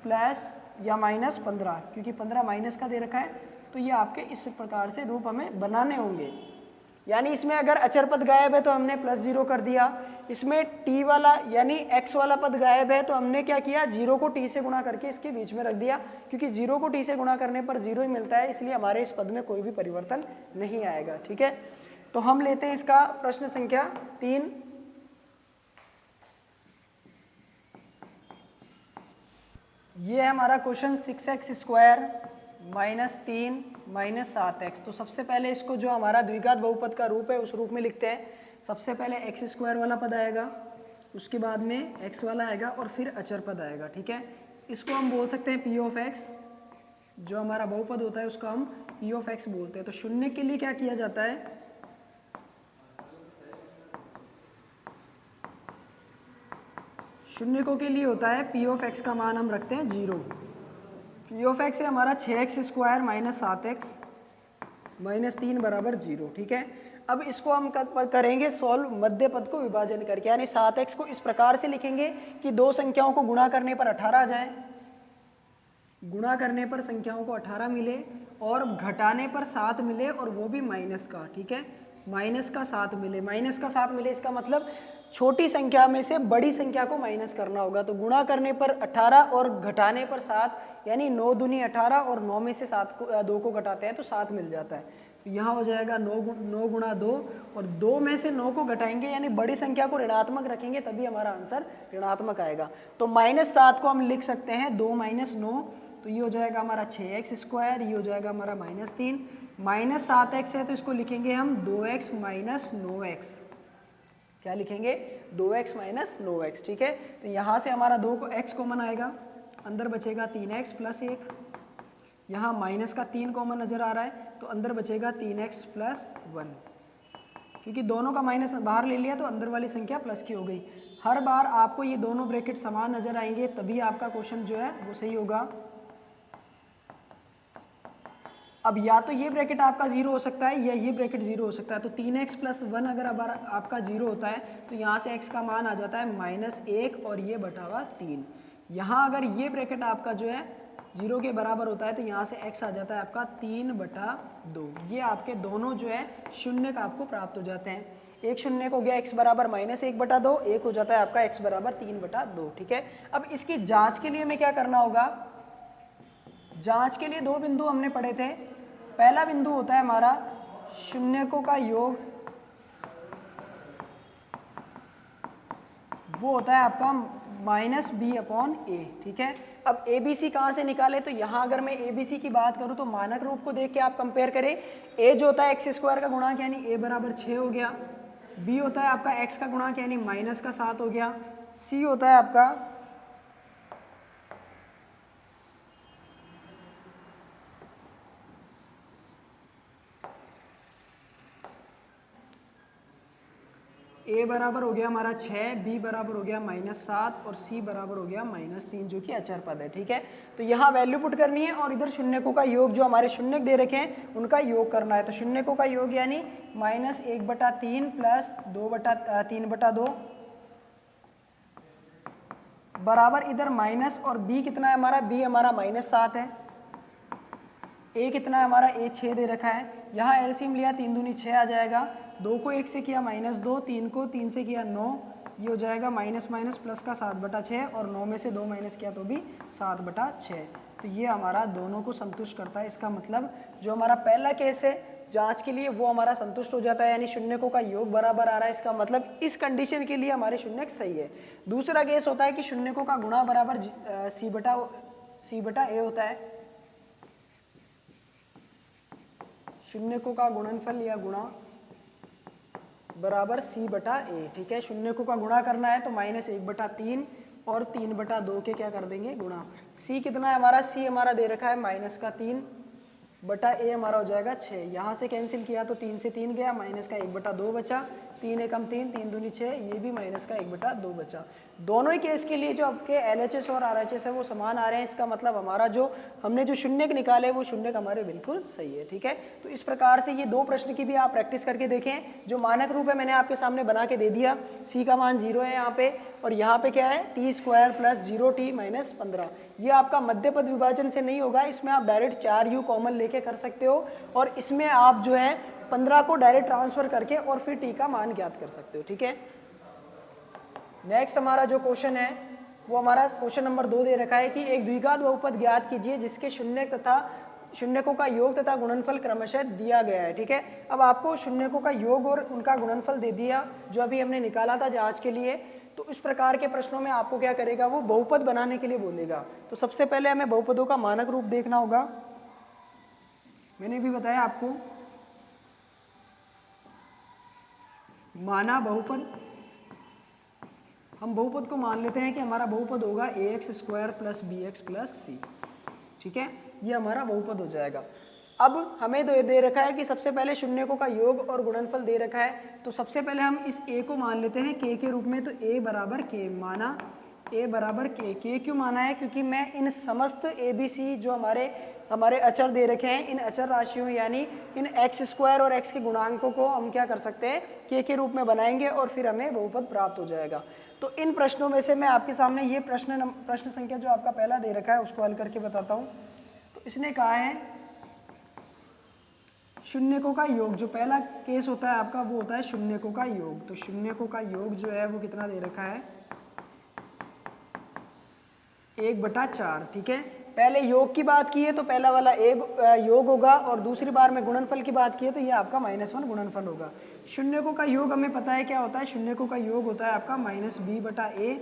प्लस या -15, क्योंकि 15 माइनस का दे रखा है, तो ये आपके इस प्रकार से रूप हमें बनाने होंगे। यानी इसमें अगर अचर पद गायब है तो हमने +0 कर दिया, इसमें t वाला यानी x वाला पद गायब है, तो हमने क्या किया, 0 को t से गुणा करके इसके बीच में रख दिया, क्योंकि 0 को t से गुणा करने पर 0 ही मिलता है, इसलिए हमारे इस पद में कोई भी परिवर्तन नहीं आएगा। ठीक है, तो हम लेते हैं इसका प्रश्न संख्या 3। ये है हमारा question 6x² minus 3 minus 7x। तो सबसे पहले इसको जो हमारा द्विघात बहुपद का रूप है उस रूप में लिखते हैं। सबसे पहले x² वाला पद आएगा, उसके बाद में x वाला आएगा और फिर अचर पद आएगा। ठीक है, इसको हम बोल सकते हैं p ऑफ x, जो हमारा बहुपद होता है उसको हम p ऑफ x बोलते हैं। तो शून्य के लिए क्या किया जाता है, शून्य को के लिए होता है p ऑफ x का मान हम रखते हैं 0। p ऑफ x है हमारा 6x² माइनस 7x माइनस 3 बराबर 0। ठीक है, अब इसको हम करेंगे सॉल्व मध्य पद को विभाजन करके, यानी 7x को इस प्रकार से लिखेंगे कि दो संख्याओं को गुणा करने पर 18 आ जाए, गुणा करने पर संख्याओं को 18 मिले और घटाने पर 7 मिले, और वो भी माइनस का। ठीक है, माइनस का 7 मिले, माइनस का 7 मिले, इसका मतलब छोटी संख्या में से बड़ी संख्या को माइनस करना होगा। तो गुणा करने पर 18 और घटाने पर 7, यानी 9 दूनी 18 और 9 में से 2 को घटाते हैं तो 7 मिल जाता है। तो यहाँ हो जाएगा 9 गुणा 2, और 2 में से 9 को घटाएंगे यानी बड़ी संख्या को ऋणात्मक रखेंगे, तभी हमारा आंसर ऋणात्मक आएगा। तो -7 को हम लिख सकते हैं 2 माइनस 9, तो ये हो जाएगा हमारा 6x², ये हो जाएगा हमारा -3, माइनस 7x है तो इसको लिखेंगे हम 2x माइनस 9x। क्या लिखेंगे, 2x माइनस 9x। ठीक है, तो यहाँ से हमारा 2 को x कॉमन आएगा, अंदर बचेगा 3x प्लस 1, यहाँ माइनस का 3 कॉमन नजर आ रहा है तो अंदर बचेगा 3x प्लस 1, क्योंकि दोनों का माइनस बाहर ले लिया तो अंदर वाली संख्या प्लस की हो गई। हर बार आपको ये दोनों ब्रैकेट समान नजर आएंगे, तभी आपका क्वेश्चन जो है वो सही होगा। अब या तो ये ब्रैकेट आपका 0 हो सकता है या ये ब्रैकेट 0 हो सकता है। तो 3x प्लस 1 अगर आपका 0 होता है तो यहाँ से x का मान आ जाता है -1 और ये बटा हुआ 3। यहाँ अगर ये ब्रैकेट आपका जो है 0 के बराबर होता है तो यहाँ से x आ जाता है आपका 3/2। ये आपके दोनों जो है शून्य का आपको प्राप्त हो जाते हैं। एक शून्य को हो गया x बराबर -1/2, एक हो जाता है आपका x बराबर 3/2। ठीक है, अब इसकी जाँच के लिए हमें क्या करना होगा, जांच के लिए 2 बिंदु हमने पढ़े थे। पहला बिंदु होता है हमारा शून्यकों का योग, वो होता है आपका -b/a। ठीक है, अब ABC कहाँ से निकाले, तो यहाँ अगर मैं ABC की बात करूँ तो मानक रूप को देख के आप कंपेयर करें। a जो होता है x² का गुणांक यानी a बराबर 6 हो गया, b होता है आपका x का गुणांक यानी -7 हो गया, c होता है आपका a बराबर हो गया हमारा 6, b बराबर हो गया -7 और c बराबर हो गया -3, जो कि अचर पद है। ठीक है, तो यहाँ वैल्यू पुट करनी है और इधर शून्यकों का योग, जो हमारे शून्यक दे रखे हैं उनका योग करना है। तो शून्यकों का योग यानी -1/3 प्लस 3/2 बराबर इधर माइनस, और b कितना है हमारा, b हमारा -7 है, a कितना है हमारा, a 6 दे रखा है। यहाँ एलसीएम लिया 3 दूनी 6 आ जाएगा, 2 को 1 से किया -2, 3 को 3 से किया 9, ये हो जाएगा माइनस माइनस प्लस का 7/6, और 9 में से 2 माइनस किया तो भी 7/6। तो ये हमारा दोनों को संतुष्ट करता है। इसका मतलब जो हमारा पहला केस है जांच के लिए वो हमारा संतुष्ट हो जाता है, यानी शून्यकों का योग बराबर आ रहा है। इसका मतलब इस कंडीशन के लिए हमारे शून्यक सही है। दूसरा केस होता है कि शून्यकों का गुणा बराबर c/a होता है, शून्यकों का गुणनफल या गुणा बराबर c/a। ठीक है, शून्यकों का गुणा करना है तो -1/3 और 3/2 के क्या कर देंगे गुणा। c कितना है हमारा, c हमारा दे रखा है -3/a हमारा हो जाएगा 6। यहाँ से कैंसिल किया तो 3 से 3 गया, -1/2 बचा, 3 एकम 3, 3 दूनी 6, ये भी -1/2 बचा। दोनों ही केस के लिए जो आपके LHS और RHS है वो समान आ रहे हैं। इसका मतलब हमारा जो हमने जो शून्यक निकाले वो शून्यक हमारे बिल्कुल सही है। ठीक है, तो इस प्रकार से ये 2 प्रश्न की भी आप प्रैक्टिस करके देखें। जो मानक रूप है मैंने आपके सामने बना के दे दिया, c का मान 0 है यहाँ पे, और यहाँ पे क्या है t² + 0t - 15। ये आपका मध्य पद विभाजन से नहीं होगा, इसमें आप डायरेक्ट 4u कॉमन लेके कर सकते हो, और इसमें आप जो है 15 को डायरेक्ट ट्रांसफर करके और फिर t का मान ज्ञात कर सकते हो। ठीक है, नेक्स्ट हमारा जो क्वेश्चन है वो हमारा क्वेश्चन नंबर 2 दे रखा है कि एक द्विघात बहुपद ज्ञात कीजिए जिसके शून्यकों का योग तथा गुणनफल क्रमशः दिया गया है। ठीक है, अब आपको शून्यकों का योग और उनका गुणनफल दे दिया जो अभी हमने निकाला था जांच के लिए। तो इस प्रकार के प्रश्नों में आपको क्या करेगा, वो बहुपद बनाने के लिए बोलेगा। तो सबसे पहले हमें बहुपदों का मानक रूप देखना होगा। मैंने भी बताया आपको, माना बहुपद, हम बहुपद को मान लेते हैं कि हमारा बहुपद होगा ax² प्लस bx+c। ठीक है, ये हमारा बहुपद हो जाएगा। अब हमें दे रखा है कि सबसे पहले शून्यकों का योग और गुणनफल दे रखा है। तो सबसे पहले हम इस a को मान लेते हैं k के रूप में। तो a बराबर k माना, a बराबर k क्यों माना है, क्योंकि मैं इन समस्त ABC जो हमारे अचर दे रखे हैं, इन अचर राशियों यानी इन x² और x के गुणांकों को हम क्या कर सकते हैं, k के रूप में बनाएंगे और फिर हमें बहुपद प्राप्त हो जाएगा। तो इन प्रश्नों में से मैं आपके सामने ये प्रश्न संख्या जो आपका पहला दे रखा है उसको हल करके बताता हूँ। तो इसने कहा है शून्यकों का योग, जो पहला केस होता है आपका वो होता है शून्यकों का योग। तो शून्यकों का योग जो है वो कितना दे रखा है, 1/4। ठीक है, पहले योग की बात की है तो पहला वाला योग होगा, और दूसरी बार में गुणनफल की बात की है तो ये आपका -1 गुणनफल होगा। शून्यकों का योग हमें पता है क्या होता है, शून्यकों का योग होता है आपका -b/a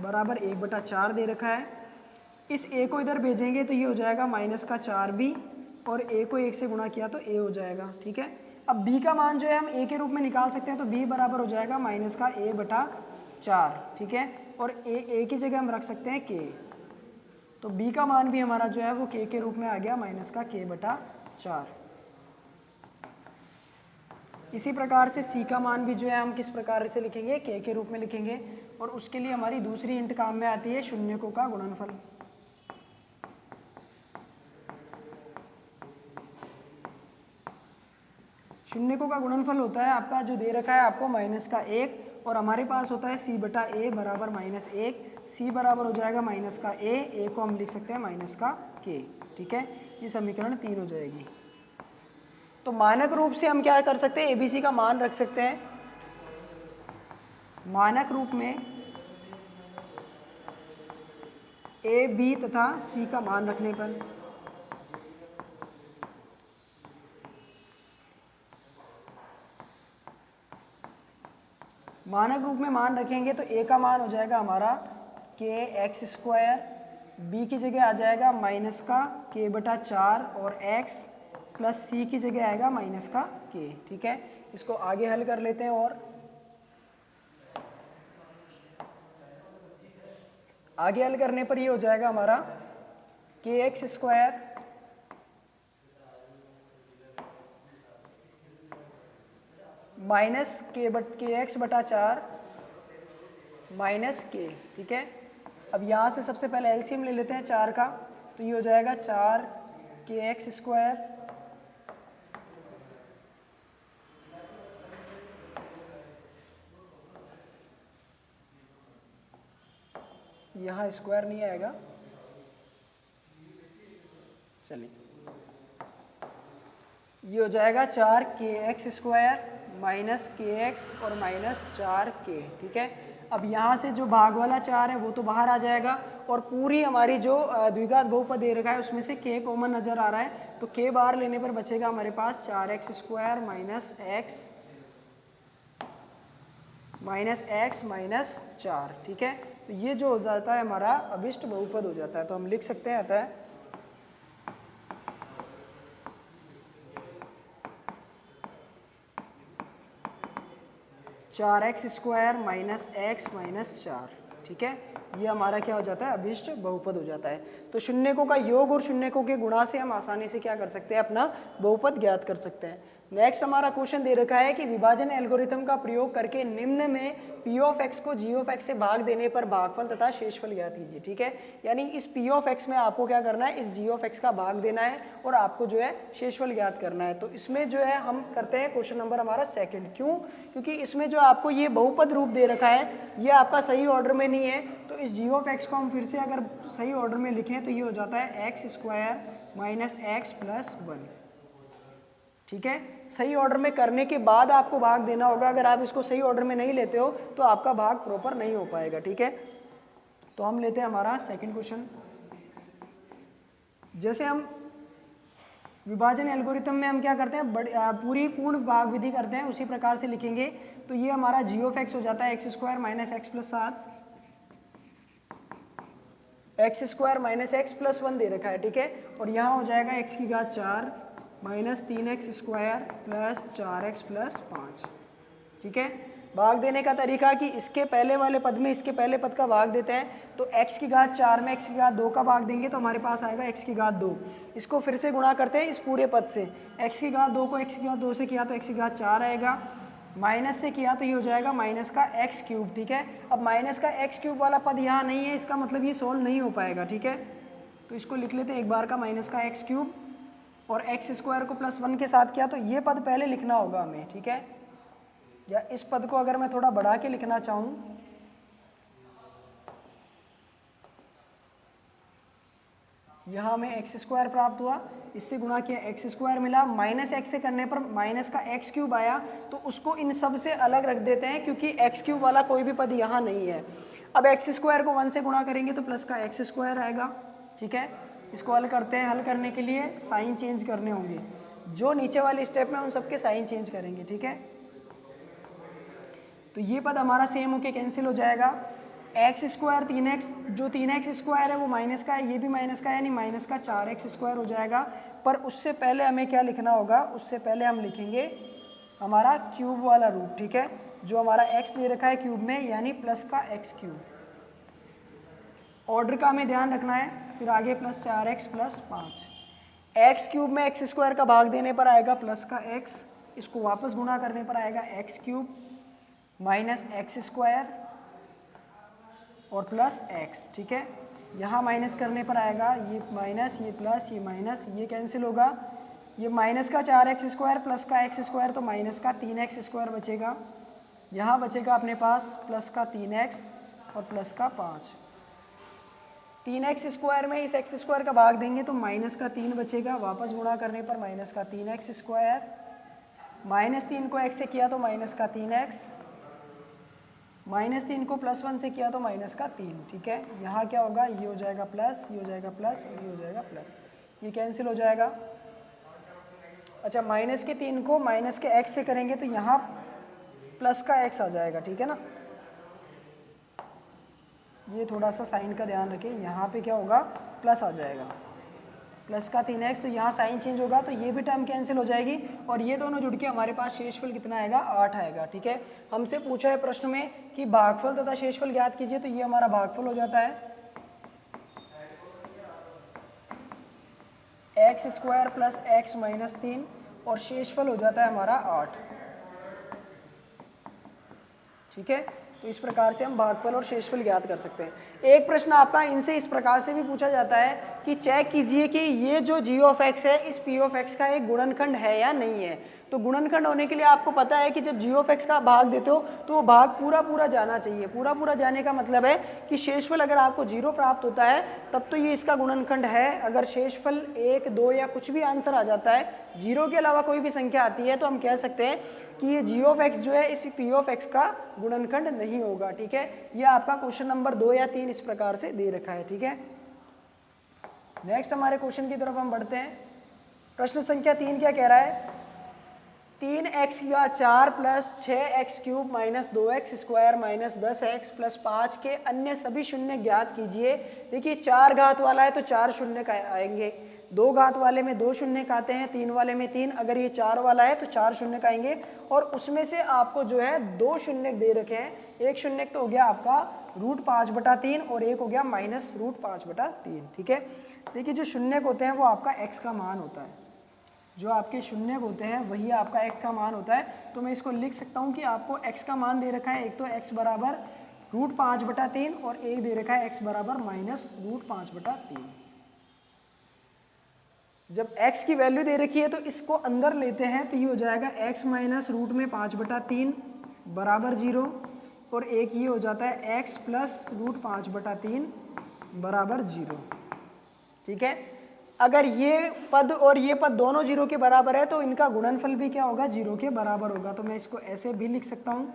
बराबर 1/4 दे रखा है। इस a को इधर भेजेंगे तो ये हो जाएगा -4b, और a को 1 से गुणा किया तो a हो जाएगा। ठीक है, अब b का मान जो है हम a के रूप में निकाल सकते हैं। तो b बराबर हो जाएगा -a/4। ठीक है, और a की जगह हम रख सकते हैं k। तो b का मान भी हमारा जो है वो k के रूप में आ गया -k/4। इसी प्रकार से c का मान भी जो है हम किस प्रकार से लिखेंगे, k के रूप में लिखेंगे। और उसके लिए हमारी दूसरी हिंट काम में आती है शून्यकों का गुणनफल। शून्यकों का गुणनफल होता है आपका जो दे रखा है आपको -1, और हमारे पास होता है c/a बराबर -1। c बराबर हो जाएगा -a को हम लिख सकते हैं -k। ठीक है, ये समीकरण 3 हो जाएगी। तो मानक रूप से हम क्या कर सकते हैं, ABC का मान रख सकते हैं। मानक रूप में a, b तथा c का मान रखने पर मानक रूप में मान रखेंगे तो a का मान हो जाएगा हमारा kx², b की जगह आ जाएगा -k/4 और x प्लस c की जगह आएगा -k। ठीक है, इसको आगे हल कर लेते हैं। और आगे हल करने पर ये हो जाएगा हमारा kx² -kx/4 -k। ठीक है, अब यहाँ से सबसे पहले एलसीएम ले लेते हैं 4 का। तो ये हो जाएगा 4kx², यहाँ स्क्वायर नहीं आएगा, चलिए ये हो जाएगा 4kx² -kx और -4k। ठीक है, अब यहाँ से जो भाग वाला 4 है वो तो बाहर आ जाएगा, और पूरी हमारी जो द्विघात बहुपद दे रखा है उसमें से k कॉमन नजर आ रहा है। तो k बाहर लेने पर बचेगा हमारे पास 4x² -x -4। ठीक है, तो ये जो हो जाता है हमारा अभिष्ट बहुपद हो जाता है। तो हम लिख सकते हैं अतः 4x² -x -4। ठीक है, ये हमारा क्या हो जाता है, अभिष्ट बहुपद हो जाता है। तो शून्यकों का योग और शून्यकों के गुणा से हम आसानी से क्या कर सकते हैं, अपना बहुपद ज्ञात कर सकते हैं। नेक्स्ट हमारा क्वेश्चन दे रखा है कि विभाजन एल्गोरिथम का प्रयोग करके निम्न में p ऑफ x को g ऑफ x से भाग देने पर भागफल तथा शेषफल ज्ञात कीजिए। ठीक है, यानी इस p ऑफ x में आपको क्या करना है, इस g ऑफ x का भाग देना है और आपको जो है शेषफल ज्ञात करना है। तो इसमें जो है हम करते हैं क्वेश्चन नंबर हमारा सेकंड। क्यों, क्योंकि इसमें जो आपको ये बहुपद रूप दे रखा है ये आपका सही ऑर्डर में नहीं है। तो इस g ऑफ x को हम फिर से अगर सही ऑर्डर में लिखें तो ये हो जाता है x² -x + 1। ठीक है, सही ऑर्डर में करने के बाद आपको भाग देना होगा। अगर आप इसको सही ऑर्डर में नहीं लेते हो तो आपका भाग प्रॉपर नहीं हो पाएगा। ठीक है, तो हम लेते हैं हमारा सेकंड क्वेश्चन। जैसे हम विभाजन एल्गोरिथम में हम क्या करते हैं, पूरी पूर्ण भाग विधि करते हैं, उसी प्रकार से लिखेंगे। तो ये हमारा जी ऑफ एक्स हो जाता है x square minus x plus 7, x square minus x plus 1 दे रखा है। ठीक है, और यहाँ हो जाएगा एक्स की घात 4 minus 3x square plus 4x plus 5। ठीक है, भाग देने का तरीका कि इसके पहले वाले पद में इसके पहले पद का भाग देते हैं। तो x की घात 4 में x की घात 2 का भाग देंगे तो हमारे पास आएगा x की घात 2। इसको फिर से गुणा करते हैं इस पूरे पद से, x की घात 2 को x की घात 2 से किया तो x की घात 4 आएगा, माइनस से किया तो ये हो जाएगा माइनस का एक्स क्यूब। ठीक है, अब माइनस का एक्स क्यूब वाला पद यहाँ नहीं है, इसका मतलब ये सोल्व नहीं हो पाएगा। ठीक है, तो इसको लिख लेते हैं एक बार का माइनस का एक्स क्यूब, और एक्स स्क्वायर को प्लस 1 के साथ किया तो ये पद पहले लिखना होगा हमें। ठीक है, या इस पद को अगर मैं थोड़ा बढ़ा के लिखना चाहूँ, यहाँ हमें एक्स स्क्वायर प्राप्त हुआ, इससे गुणा किया एक्स स्क्वायर मिला, माइनस एक्स से करने पर माइनस का एक्स क्यूब आया, तो उसको इन सब से अलग रख देते हैं क्योंकि एक्स क्यूब वाला कोई भी पद यहाँ नहीं है। अब एक्स स्क्वायर को 1 से गुणा करेंगे तो प्लस का एक्स स्क्वायर आएगा। ठीक है, इसको हल करते हैं। हल करने के लिए साइन चेंज करने होंगे, जो नीचे वाले स्टेप में उन सबके साइन चेंज करेंगे। ठीक है, तो ये पद हमारा सेम होके कैंसिल हो जाएगा। एक्स स्क्वायर 3x, जो 3x स्क्वायर है वो माइनस का है, ये भी माइनस का है, यानी माइनस का 4x स्क्वायर हो जाएगा। पर उससे पहले हमें क्या लिखना होगा, उससे पहले हम लिखेंगे हमारा क्यूब वाला रूट। ठीक है, जो हमारा x दे रखा है क्यूब में, यानी प्लस का एक्स क्यूब। ऑर्डर का हमें ध्यान रखना है। फिर आगे plus 4x plus 5, x cube में एक्स स्क्वायर का भाग देने पर आएगा प्लस का x, इसको वापस गुणा करने पर आएगा x cube minus x square और प्लस x। ठीक है, यहाँ माइनस करने पर आएगा ये माइनस, ये प्लस, ये माइनस, ये कैंसिल होगा, ये माइनस का 4x स्क्वायर प्लस का x स्क्वायर, तो माइनस का 3x स्क्वायर बचेगा। यहाँ बचेगा अपने पास प्लस का 3x और प्लस का 5। 3x स्क्वायर में इस x स्क्वायर का भाग देंगे तो माइनस का 3 बचेगा, वापस गुणा करने पर माइनस का 3x स्क्वायर, माइनस 3 को x से किया तो माइनस का 3x, माइनस 3 को प्लस 1 से किया तो माइनस का 3। ठीक है, यहाँ क्या होगा, ये हो जाएगा प्लस, ये हो जाएगा प्लस और ये हो जाएगा प्लस, ये कैंसिल हो जाएगा। अच्छा, माइनस के 3 को माइनस के x से करेंगे तो यहाँ प्लस का x आ जाएगा। ठीक है ना, ये थोड़ा सा साइन का ध्यान रखें, यहाँ पे क्या होगा, प्लस आ जाएगा, प्लस का 3x, तो यहाँ साइन चेंज होगा तो ये भी टर्म कैंसिल हो जाएगी और ये दोनों जुड़ के हमारे पास शेषफल कितना आएगा, 8 आएगा। ठीक है, हमसे पूछा है प्रश्न में कि भागफल तथा शेषफल ज्ञात कीजिए, तो ये हमारा भागफल हो जाता है x square plus x minus 3 और शेषफल हो जाता है हमारा 8। ठीक है, तो इस प्रकार से हम भागफल और शेषफल ज्ञात कर सकते हैं। एक प्रश्न आपका इनसे इस प्रकार से भी पूछा जाता है कि चेक कीजिए कि ये जो g ऑफ x है इस p ऑफ x का एक गुणनखंड है या नहीं है। तो गुणनखंड होने के लिए आपको पता है कि जब g ऑफ x का भाग देते हो तो वो भाग पूरा पूरा जाना चाहिए। पूरा पूरा जाने का मतलब है कि शेषफल अगर आपको 0 प्राप्त होता है तब तो ये इसका गुणनखंड है। अगर शेषफल 1, 2 या कुछ भी आंसर आ जाता है, 0 के अलावा कोई भी संख्या आती है, तो हम कह सकते हैं कि ये g ऑफ x जो है इस p ऑफ x का गुणनखंड नहीं होगा। ठीक है, ये आपका क्वेश्चन नंबर 2 या 3 इस प्रकार से दे रखा है। ठीक है, नेक्स्ट हमारे क्वेश्चन की तरफ हम बढ़ते हैं। प्रश्न संख्या 3 क्या कह रहा है, 3x या 4 plus 6x cube minus 2x square minus 10x plus 5 के अन्य सभी शून्य ज्ञात कीजिए। देखिए 4 घात वाला है तो 4 शून्य का आएंगे, 2 घात वाले में 2 शून्य का आते हैं, 3 वाले में 3, अगर ये 4 वाला है तो 4 शून्य का आएंगे। और उसमें से आपको जो है 2 शून्य दे रखे हैं, एक शून्य तो हो गया आपका √5/3 और एक हो गया माइनस √5/3। ठीक है, देखिए जो शून्य होते हैं वो आपका x का मान होता है, जो आपके शून्य होते हैं वही आपका x का मान होता है। तो मैं इसको लिख सकता हूँ कि आपको x का मान दे रखा है, एक तो x बराबर √5/3 और एक दे रखा है x बराबर माइनस √5/3। जब x की वैल्यू दे रखी है तो इसको अंदर लेते हैं तो ये हो जाएगा x माइनस √5/3 बराबर 0 और एक ये हो जाता है x प्लस √5/3 बराबर 0। ठीक है, अगर ये पद और ये पद दोनों 0 के बराबर है तो इनका गुणनफल भी क्या होगा, 0 के बराबर होगा। तो मैं इसको ऐसे भी लिख सकता हूं,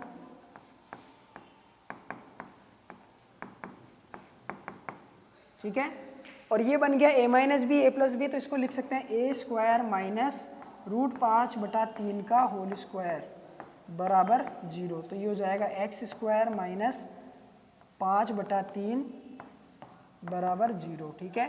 ठीक है। और ये बन गया a minus B A plus B, तो इसको लिख सकते हैं ए स्क्वायर माइनस √5/3 का होल स्क्वायर बराबर 0। तो ये हो जाएगा एक्स स्क्वायर माइनस 5/3 बराबर 0, ठीक है।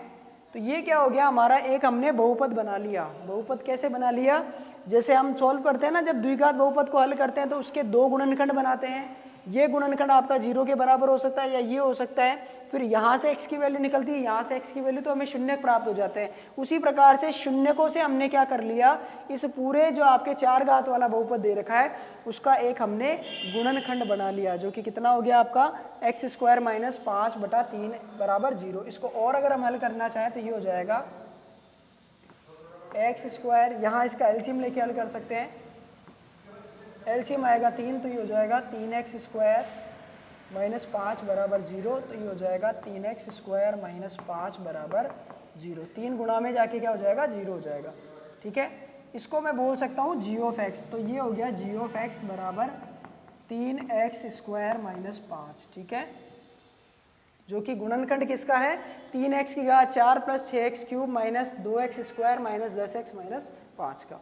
तो ये क्या हो गया हमारा, एक हमने बहुपद बना लिया। बहुपद कैसे बना लिया, जैसे हम सॉल्व करते हैं ना, जब द्विघात बहुपद को हल करते हैं तो उसके दो गुणनखंड बनाते हैं। ये गुणनखंड आपका 0 के बराबर हो सकता है या ये हो सकता है। फिर यहाँ से x की वैल्यू निकलती है, यहाँ से x की वैल्यू, तो हमें शून्य प्राप्त हो जाते हैं। उसी प्रकार से शून्यकों से हमने क्या कर लिया, इस पूरे जो आपके 4 घात वाला बहुपद दे रखा है उसका एक हमने गुणनखंड बना लिया, जो कि कितना हो गया आपका एक्स स्क्वायर माइनस 5/3 बराबर 0। इसको और अगर हम हल करना चाहें तो ये हो जाएगा एक्स स्क्वायर, यहाँ इसका एलसीएम लेके हल कर सकते हैं। एलसीएम आएगा 3, तो ये हो जाएगा 3x स्क्वायर माइनस 5 बराबर 0। तो ये हो जाएगा 3x स्क्वायर माइनस 5 बराबर 0। 3 गुणा में जाके क्या हो जाएगा, 0 हो जाएगा, ठीक है। इसको मैं बोल सकता हूँ जी ऑफ एक्स। तो ये हो गया जी ऑफ एक्स बराबर 3x स्क्वायर माइनस 5, ठीक है, जो कि गुणनखंड किसका है, 3x की घात 4 plus 6x cube minus 2x square minus 10x minus 5 का।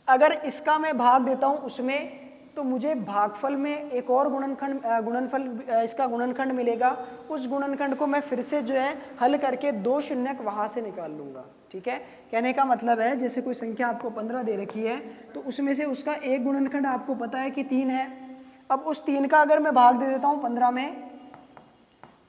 अगर इसका मैं भाग देता हूँ उसमें, तो मुझे भागफल में एक और गुणनफल इसका गुणनखंड मिलेगा। उस गुणनखंड को मैं फिर से जो है हल करके 2 शून्यक वहाँ से निकाल लूँगा, ठीक है। कहने का मतलब है, जैसे कोई संख्या आपको 15 दे रखी है तो उसमें से उसका एक गुणनखंड आपको पता है कि 3 है। अब उस 3 का अगर मैं भाग दे देता हूँ 15 में,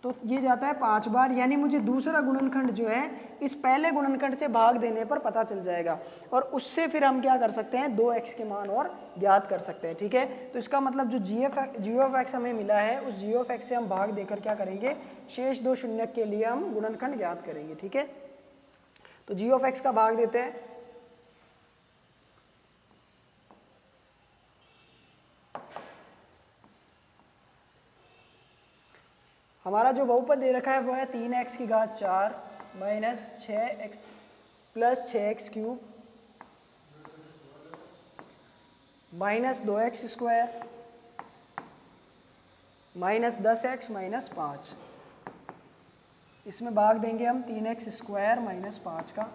तो ये जाता है 5 बार, यानी मुझे दूसरा गुणनखंड जो है इस पहले गुणनखंड से भाग देने पर पता चल जाएगा। और उससे फिर हम क्या कर सकते हैं, 2x के मान और ज्ञात कर सकते हैं, ठीक है। तो इसका मतलब जो जी ऑफ एक्स हमें मिला है, उस जी ऑफ एक्स से हम भाग देकर क्या करेंगे, शेष 2 शून्यक के लिए हम गुणनखंड ज्ञात करेंगे, ठीक है। तो जी ऑफ एक्स का भाग देते हैं। हमारा जो बहुपद दे रखा है वो है 3x की घात 4 minus 6x plus 6x cube minus 2x square minus 10x minus 5। इसमें भाग देंगे हम 3x स्क्वायर माइनस 5 का,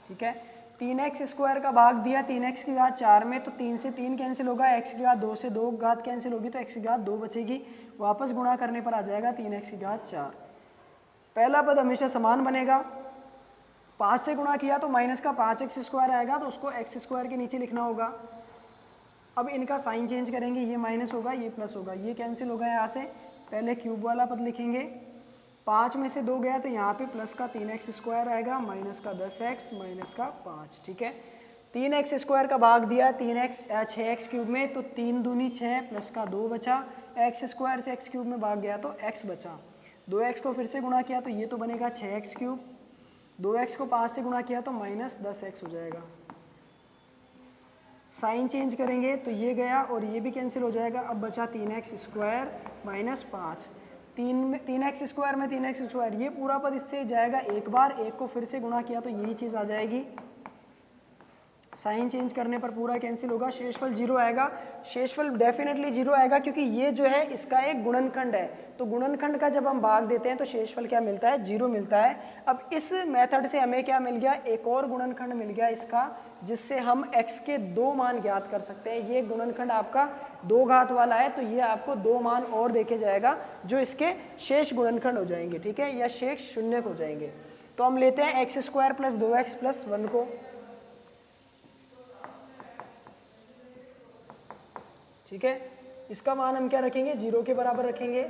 ठीक है। 3x स्क्वायर का भाग दिया 3x की घात 4 में, तो 3 से 3 कैंसिल होगा, x की घात 2 से 2 घात कैंसिल होगी, तो x की घात 2 बचेगी। वापस गुणा करने पर आ जाएगा 3x की घात 4। पहला पद हमेशा समान बनेगा। 5 से गुणा किया तो माइनस का 5x स्क्वायर आएगा, तो उसको x स्क्वायर के नीचे लिखना होगा। अब इनका साइन चेंज करेंगे, ये माइनस होगा, ये प्लस होगा, ये कैंसिल होगा। यहाँ से पहले क्यूब वाला पद लिखेंगे, 5 में से 2 गया तो यहाँ पे प्लस का 3x स्क्वायर आएगा, माइनस का 10x माइनस का 5, ठीक है। 3x स्क्वायर का भाग दिया 6x क्यूब में, तो 3 दूनी 6 प्लस का 2 बचा। x स्क्वायर से x क्यूब में भाग गया तो x बचा। 2x को फिर से गुणा किया तो ये तो बनेगा 6x क्यूब। 2x को 5 से गुणा किया तो माइनस 10x हो जाएगा। साइन चेंज करेंगे तो ये गया और ये भी कैंसिल हो जाएगा। अब बचा 3x square minus 5। 3x square में 3x स्क्वायर, ये पूरा पद इससे जाएगा एक बार, एक को फिर से गुणा किया तो यही चीज़ आ जाएगी। साइन चेंज करने पर पूरा कैंसिल होगा, शेषफल 0 आएगा। शेषफल डेफिनेटली 0 आएगा क्योंकि ये जो है इसका एक गुणनखंड है। तो गुणनखंड का जब हम भाग देते हैं तो शेषफल क्या मिलता है, 0 मिलता है। अब इस मेथड से हमें क्या मिल गया, एक और गुणनखंड मिल गया इसका, जिससे हम x के 2 मान ज्ञात कर सकते हैं। ये गुणनखंड आपका 2 घात वाला है, तो ये आपको 2 मान और देके जाएगा जो इसके शेष गुणनखंड हो जाएंगे, ठीक है, या शेष शून्य हो जाएंगे। तो हम लेते हैं x square plus 2x plus 1 को, ठीक है। इसका मान हम क्या रखेंगे, 0 के बराबर रखेंगे।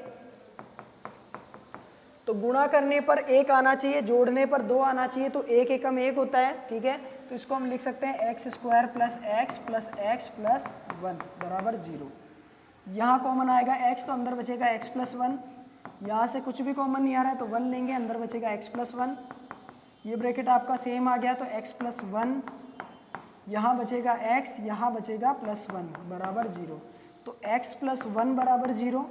तो गुणा करने पर 1 आना चाहिए, जोड़ने पर 2 आना चाहिए, तो 1 एकम 1 होता है, ठीक है। तो इसको हम लिख सकते हैं x square plus x plus 1 बराबर 0। यहाँ कॉमन आएगा x, तो अंदर बचेगा x प्लस 1। यहाँ से कुछ भी कॉमन नहीं आ रहा है तो 1 लेंगे, अंदर बचेगा x प्लस 1। ये ब्रैकेट आपका सेम आ गया तो x प्लस 1, यहाँ बचेगा x, यहाँ बचेगा प्लस 1 बराबर 0। तो x प्लस 1 बराबर 0,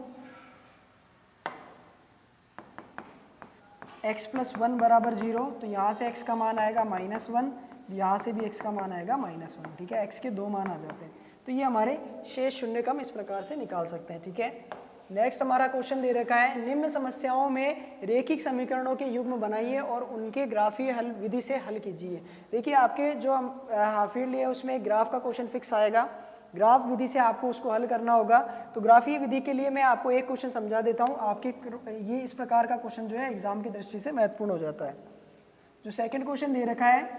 x प्लस 1 बराबर 0, तो यहाँ से x का मान आएगा -1, यहाँ से भी x का मान आएगा -1, ठीक है। x के 2 मान आ जाते हैं, तो ये हमारे शेष शून्य का हम इस प्रकार से निकाल सकते हैं, ठीक है। नेक्स्ट हमारा क्वेश्चन दे रखा है, निम्न समस्याओं में रेखिक समीकरणों के युग्म बनाइए और उनके ग्राफीय हल विधि से हल कीजिए। देखिए आपके जो हम हाफ फील्ड लिए उसमें ग्राफ का क्वेश्चन फिक्स आएगा, ग्राफ विधि से आपको उसको हल करना होगा। तो ग्राफीय विधि के लिए मैं आपको एक क्वेश्चन समझा देता हूँ, आपके ये इस प्रकार का क्वेश्चन जो है एग्जाम की दृष्टि से महत्वपूर्ण हो जाता है। जो सेकंड क्वेश्चन दे रखा है,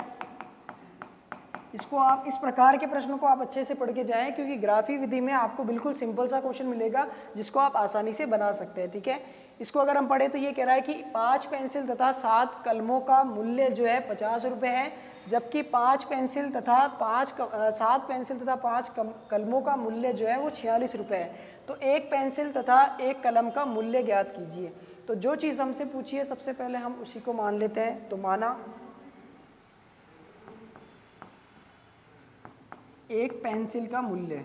इसको आप इस प्रकार के प्रश्नों को आप अच्छे से पढ़ के जाएं, क्योंकि ग्राफी विधि में आपको बिल्कुल सिंपल सा क्वेश्चन मिलेगा जिसको आप आसानी से बना सकते हैं, ठीक है। इसको अगर हम पढ़े तो ये कह रहा है कि 5 पेंसिल तथा 7 कलमों का मूल्य जो है 50 रुपये है, जबकि 5 पेंसिल तथा 7 पेंसिल तथा 5 कलमों का मूल्य जो है वो 46 रुपये है। तो एक पेंसिल तथा एक कलम का मूल्य ज्ञात कीजिए। तो जो चीज़ हमसे पूछी है सबसे पहले हम उसी को मान लेते हैं। तो माना एक पेंसिल का मूल्य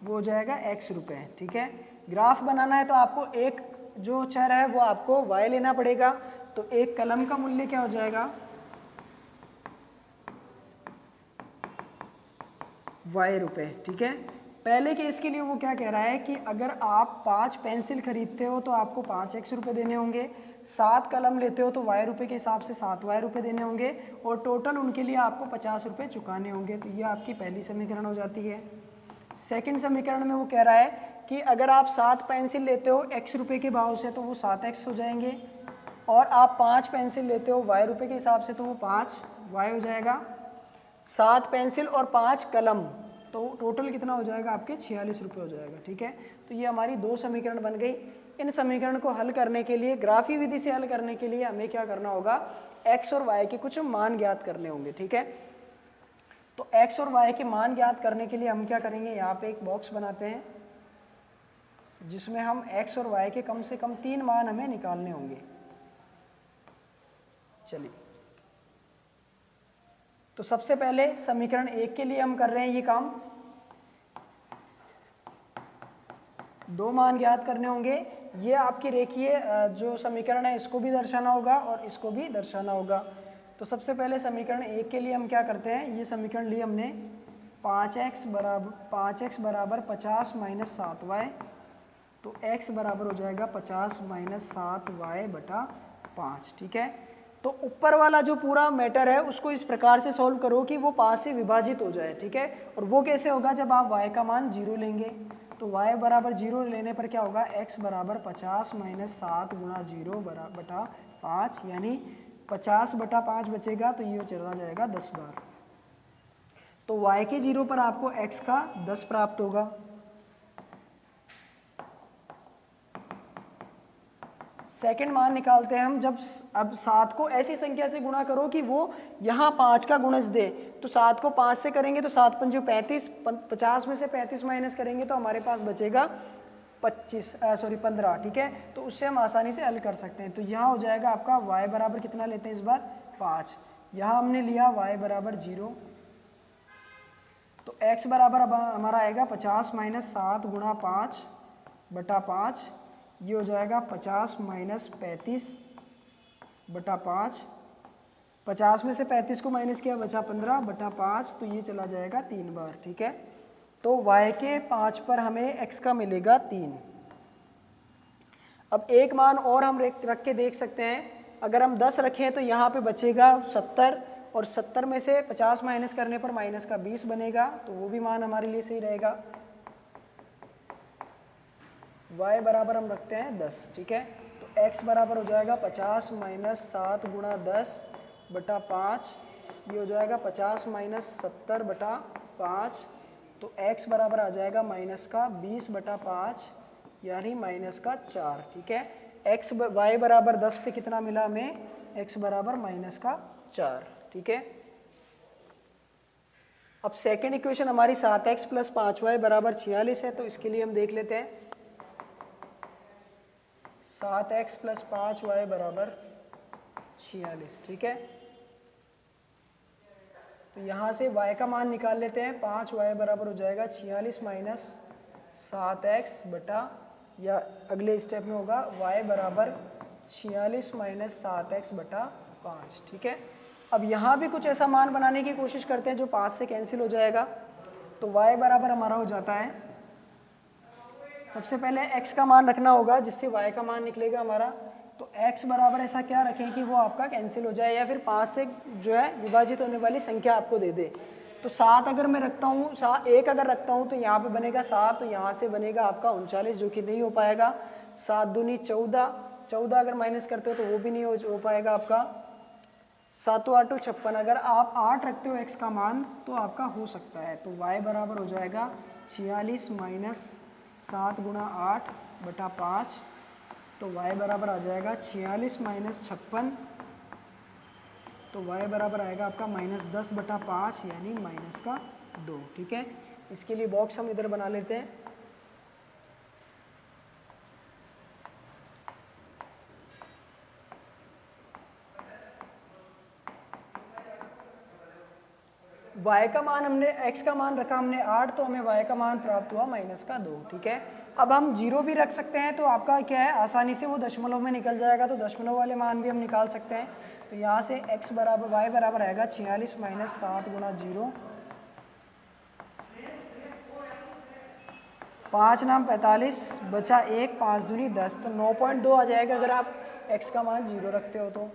वो हो जाएगा x रुपये, ठीक है। ग्राफ बनाना है तो आपको एक जो चर है वो आपको y लेना पड़ेगा। तो एक कलम का मूल्य क्या हो जाएगा, y रुपये, ठीक है। पहले केस के लिए वो क्या कह रहा है कि अगर आप 5 पेंसिल खरीदते हो तो आपको 5x रुपये देने होंगे, 7 कलम लेते हो तो y रुपये के हिसाब से 7y रुपये देने होंगे, और टोटल उनके लिए आपको 50 रुपये चुकाने होंगे। तो ये आपकी पहली समीकरण हो जाती है। सेकंड समीकरण में वो कह रहा है कि अगर आप 7 पेंसिल लेते हो x रुपये के भाव से तो वो 7x हो जाएंगे, और आप 5 पेंसिल लेते हो y रुपये के हिसाब से तो वो 5y हो जाएगा। 7 पेंसिल और 5 कलम, तो टोटल कितना हो जाएगा आपके 46 रुपये हो जाएगा, ठीक है। तो ये हमारी 2 समीकरण बन गई। इन समीकरण को हल करने के लिए, ग्राफी विधि से हल करने के लिए हमें क्या करना होगा, x और y के कुछ मान ज्ञात करने होंगे, ठीक है। तो x और y के मान ज्ञात करने के लिए हम क्या करेंगे, यहाँ पे एक बॉक्स बनाते हैं जिसमें हम x और y के कम से कम 3 मान हमें निकालने होंगे। चलिए, तो सबसे पहले समीकरण 1 के लिए हम कर रहे हैं ये काम। 2 मान ज्ञात करने होंगे। ये आपकी रेखीय जो समीकरण है इसको भी दर्शाना होगा और इसको भी दर्शाना होगा। तो सबसे पहले समीकरण 1 के लिए हम क्या करते हैं, ये समीकरण लिए हमने 5x बराबर 50 माइनस 7y, तो x बराबर हो जाएगा 50 माइनस 7y बटा 5, ठीक है। तो ऊपर वाला जो पूरा मैटर है उसको इस प्रकार से सॉल्व करो कि वो 5 से विभाजित हो जाए, ठीक है। और वो कैसे होगा, जब आप y का मान 0 लेंगे। तो y बराबर 0 लेने पर क्या होगा, x बराबर 50 माइनस 7 गुणा 0 बटा 5, यानी 50 बटा 5 बचेगा, तो ये चला जाएगा 10 बार। तो y के 0 पर आपको x का 10 प्राप्त होगा। सेकंड मान निकालते हैं हम, जब अब 7 को ऐसी संख्या से गुणा करो कि वो यहाँ 5 का गुणज दे। तो 7 को 5 से करेंगे तो 7 पंजे 35, 50 में से 35 माइनस करेंगे तो हमारे पास बचेगा 15, ठीक है। तो उससे हम आसानी से हल कर सकते हैं। तो यहाँ हो जाएगा आपका y बराबर कितना लेते हैं इस बार, 5। यहाँ हमने लिया y बराबर 0, तो x बराबर अब हमारा आएगा 50 माइनस 7 गुणा 5 बटा 5, ये हो जाएगा 50 माइनस 35 बटा 5। 50 में से 35 को माइनस किया बचा 15 बटा 5, तो ये चला जाएगा 3 बार, ठीक है। तो y के 5 पर हमें x का मिलेगा 3। अब एक मान और हम रख के देख सकते हैं। अगर हम 10 रखें तो यहाँ पे बचेगा 70, और 70 में से 50 माइनस करने पर माइनस का 20 बनेगा, तो वो भी मान हमारे लिए सही रहेगा। y बराबर हम रखते हैं 10, ठीक है। तो x बराबर हो जाएगा 50 माइनस 7 गुणा 10 बटा 5, ये हो जाएगा 50 माइनस 70 बटा 5। तो x बराबर आ जाएगा माइनस का 20 बटा 5, यानी माइनस का 4, ठीक है। y बराबर 10 पे कितना मिला हमें, x बराबर माइनस का 4, ठीक है। अब सेकेंड इक्वेशन हमारी 7x प्लस 5y बराबर 46 है, तो इसके लिए हम देख लेते हैं। 7x प्लस 5y बराबर 46, ठीक है। तो यहाँ से y का मान निकाल लेते हैं। 5y बराबर हो जाएगा 46 माइनस 7x बटा, या अगले स्टेप में होगा y बराबर 46 माइनस 7x बटा 5। ठीक है, अब यहाँ भी कुछ ऐसा मान बनाने की कोशिश करते हैं जो 5 से कैंसिल हो जाएगा। तो y बराबर हमारा हो जाता है, सबसे पहले x का मान रखना होगा जिससे y का मान निकलेगा हमारा। तो x बराबर ऐसा क्या रखें कि वो आपका कैंसिल हो जाए या फिर 5 से जो है विभाजित होने वाली संख्या आपको दे दे। तो 7 अगर मैं रखता हूँ, 1 अगर रखता हूँ तो यहाँ पे बनेगा 7, तो यहाँ से बनेगा आपका 39 जो कि नहीं हो पाएगा। 7 दूनी 14, 14 अगर माइनस करते हो तो वो भी नहीं हो पाएगा आपका। 7 8 56, अगर आप 8 रखते हो x का मान तो आपका हो सकता है। तो y बराबर हो जाएगा 46 माइनस 7 गुणा 8 बटा 5। तो y बराबर आ जाएगा 46 माइनस 56, तो y बराबर आएगा आपका -10 बटा 5 यानी -2। ठीक है, इसके लिए बॉक्स हम इधर बना लेते हैं। y का मान हमने, x का मान रखा हमने 8, तो हमें y का मान प्राप्त हुआ -2। ठीक है, अब हम 0 भी रख सकते हैं तो आपका क्या है, आसानी से वो दशमलव में निकल जाएगा, तो दशमलव वाले मान भी हम निकाल सकते हैं। तो यहाँ से y बराबर आएगा 46 माइनस 7 गुणा 0, 5 नाम 45 बचा 1, 5 दूनी 10, तो 9.2 आ जाएगा अगर आप x का मान 0 रखते हो तो।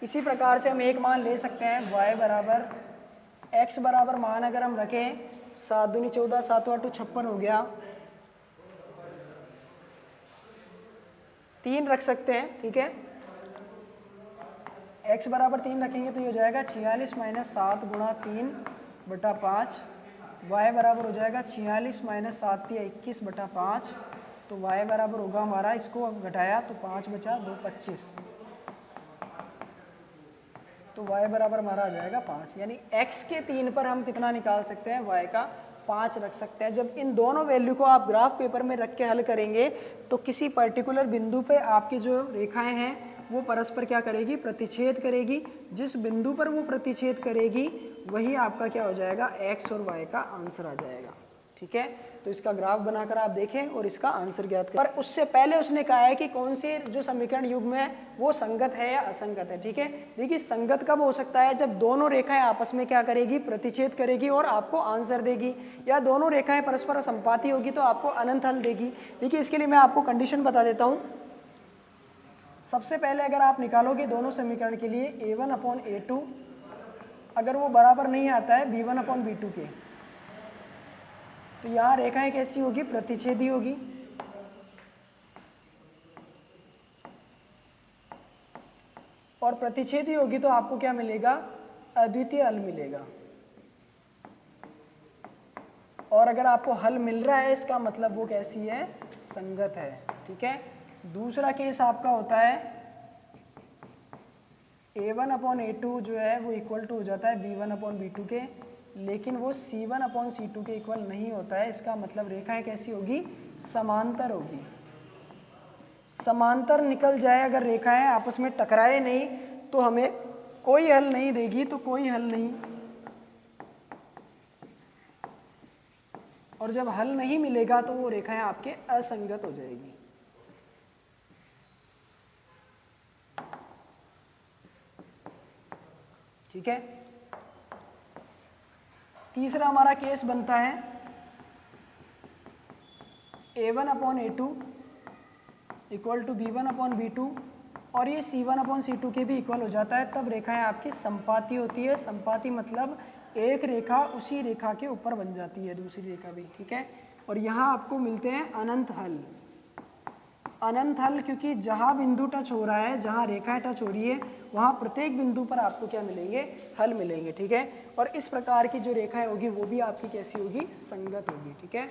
इसी प्रकार से हम एक मान ले सकते हैं, y बराबर, x बराबर मान अगर हम रखें 7 दूनी 14, 7 8 56 हो गया, 3 रख सकते हैं। ठीक है, x बराबर 3 रखेंगे तो ये हो जाएगा 46 माइनस 7 गुणा 3 बटा 5। y बराबर हो जाएगा 46 माइनस 7 × 21 बटा 5। तो y बराबर होगा हमारा, इसको घटाया तो 5 बचा 2 25, तो y बराबर हमारा आ जाएगा 5। यानी x के 3 पर हम कितना निकाल सकते हैं, y का 5 रख सकते हैं। जब इन दोनों वैल्यू को आप ग्राफ पेपर में रख के हल करेंगे तो किसी पर्टिकुलर बिंदु पे आपकी जो रेखाएं हैं वो परस्पर क्या करेगी, प्रतिच्छेद करेगी। जिस बिंदु पर वो प्रतिच्छेद करेगी वही आपका क्या हो जाएगा, x और y का आंसर आ जाएगा। ठीक है, तो इसका ग्राफ बनाकर आप देखें और इसका आंसर ज्ञात करें। पर उससे पहले उसने कहा है कि कौन से जो समीकरण युग्म है वो संगत है या असंगत है। ठीक है, देखिए संगत कब हो सकता है, जब दोनों रेखाएं आपस में क्या करेगी, प्रतिच्छेद करेगी और आपको आंसर देगी, या दोनों रेखाएं परस्पर संपाती होगी तो आपको अनंत हल देगी। देखिए इसके लिए मैं आपको कंडीशन बता देता हूँ। सबसे पहले अगर आप निकालोगे दोनों समीकरण के लिए a1/a2, अगर वो बराबर नहीं आता है b1/b2 के, तो यहाँ रेखाएं कैसी होगी, प्रतिच्छेदी होगी। और प्रतिच्छेदी होगी तो आपको क्या मिलेगा, अद्वितीय हल मिलेगा। और अगर आपको हल मिल रहा है इसका मतलब वो कैसी है, संगत है। ठीक है, दूसरा केस आपका होता है a1/a2 जो है वो इक्वल टू हो जाता है b1/b2 के, लेकिन वो c1/c2 के इक्वल नहीं होता है। इसका मतलब रेखाएं कैसी होगी, समांतर होगी। समांतर निकल जाए अगर रेखाएं आपस में टकराए नहीं तो हमें कोई हल नहीं देगी, तो कोई हल नहीं। और जब हल नहीं मिलेगा तो वो रेखाएं आपके असंगत हो जाएगी। ठीक है, तीसरा हमारा केस बनता है a1/a2 इक्वल टू b1/b2 और ये c1/c2 के भी इक्वल हो जाता है। तब रेखाएं आपकी संपाती होती है। संपाती मतलब एक रेखा उसी रेखा के ऊपर बन जाती है दूसरी रेखा भी। ठीक है, और यहाँ आपको मिलते हैं अनंत हल। अनंत हल क्योंकि जहाँ बिंदु टच हो रहा है, जहाँ रेखाएं टच हो रही है, वहाँ प्रत्येक बिंदु पर आपको क्या मिलेंगे, हल मिलेंगे। ठीक है, और इस प्रकार की जो रेखाएं होगी वो भी आपकी कैसी होगी, संगत होगी। ठीक है,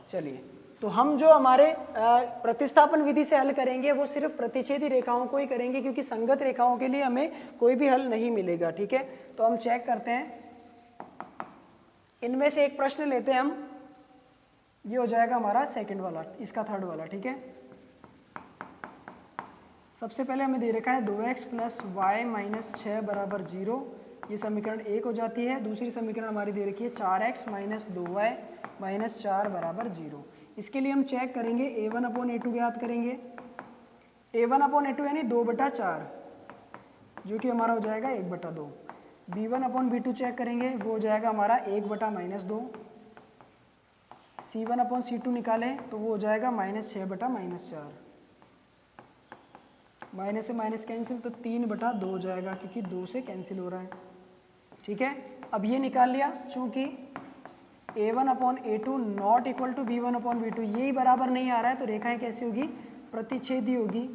चलिए तो हम जो हमारे प्रतिस्थापन विधि से हल करेंगे वो सिर्फ प्रतिच्छेदी रेखाओं को ही करेंगे, क्योंकि संगत रेखाओं के लिए हमें कोई भी हल नहीं मिलेगा। ठीक है, तो हम चेक करते हैं, इनमें से एक प्रश्न लेते हैं हम। ये हो जाएगा हमारा सेकंड वाला, इसका थर्ड वाला। ठीक है, सबसे पहले हमें दे रखा है 2x + y - 6 = 0, ये समीकरण 1 हो जाती है। दूसरी समीकरण हमारी दे रखी है 4x माइनस 2y माइनस 4 बराबर 0। इसके लिए हम चेक करेंगे a1 अपॉन a2 ज्ञात करेंगे। a1 अपॉन a2 यानी 2/4 जो कि हमारा हो जाएगा 1/2। b1 अपॉन b2 चेक करेंगे, वो हो जाएगा हमारा 1/-2। c1 अपॉन c2 निकालें तो वो हो जाएगा -6/-4। माइनस से माइनस कैंसिल तो 3/2 हो जाएगा क्योंकि 2 से कैंसिल हो रहा है। ठीक है, अब ये निकाल लिया। चूंकि a1 upon a2 not equal to b1 upon b2, यही बराबर नहीं आ रहा है तो रेखाएं कैसी होगी? प्रतिच्छेदी होगी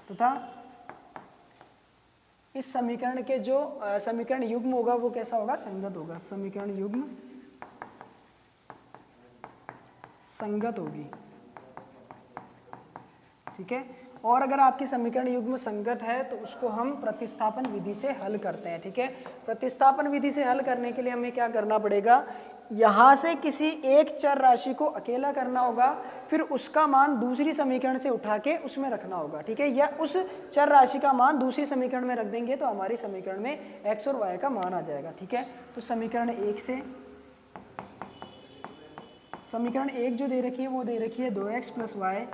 तथा इस समीकरण के जो समीकरण युग्म होगा वो कैसा होगा? संगत होगा। समीकरण युग्म संगत होगी। ठीक है, और अगर आपकी समीकरण युग्म संगत है तो उसको हम प्रतिस्थापन विधि से हल करते हैं। ठीक है, प्रतिस्थापन विधि से हल करने के लिए हमें क्या करना पड़ेगा? यहाँ से किसी एक चर राशि को अकेला करना होगा, फिर उसका मान दूसरी समीकरण से उठा के उसमें रखना होगा। ठीक है, या उस चर राशि का मान दूसरी समीकरण में रख देंगे तो हमारी समीकरण में x और y का मान आ जाएगा। ठीक है, तो समीकरण 1 से समीकरण 1 जो दे रखी है वो दे रखी है 2x प्लस वाई।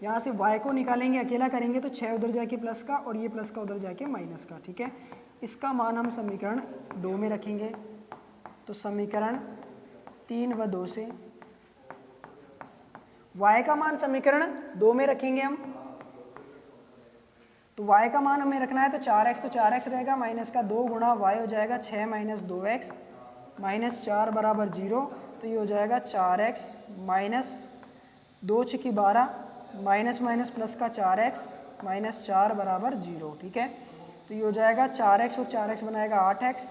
यहाँ से y को निकालेंगे, अकेला करेंगे तो 6 उधर जाके प्लस का और ये प्लस का उधर जाके माइनस का। ठीक है, इसका मान हम समीकरण 2 में रखेंगे तो समीकरण 3 व 2 से y का मान समीकरण 2 में रखेंगे हम, तो y का मान हमें रखना है तो 4x, तो 4x रहेगा माइनस का 2 गुणा y हो जाएगा 6 माइनस 2x माइनस 4 बराबर 0। तो ये हो जाएगा 4x minus 2 छकी 12 minus minus plus का 4x माइनस 4 बराबर 0। ठीक है, तो ये हो जाएगा 4x और 4x बनाएगा 8x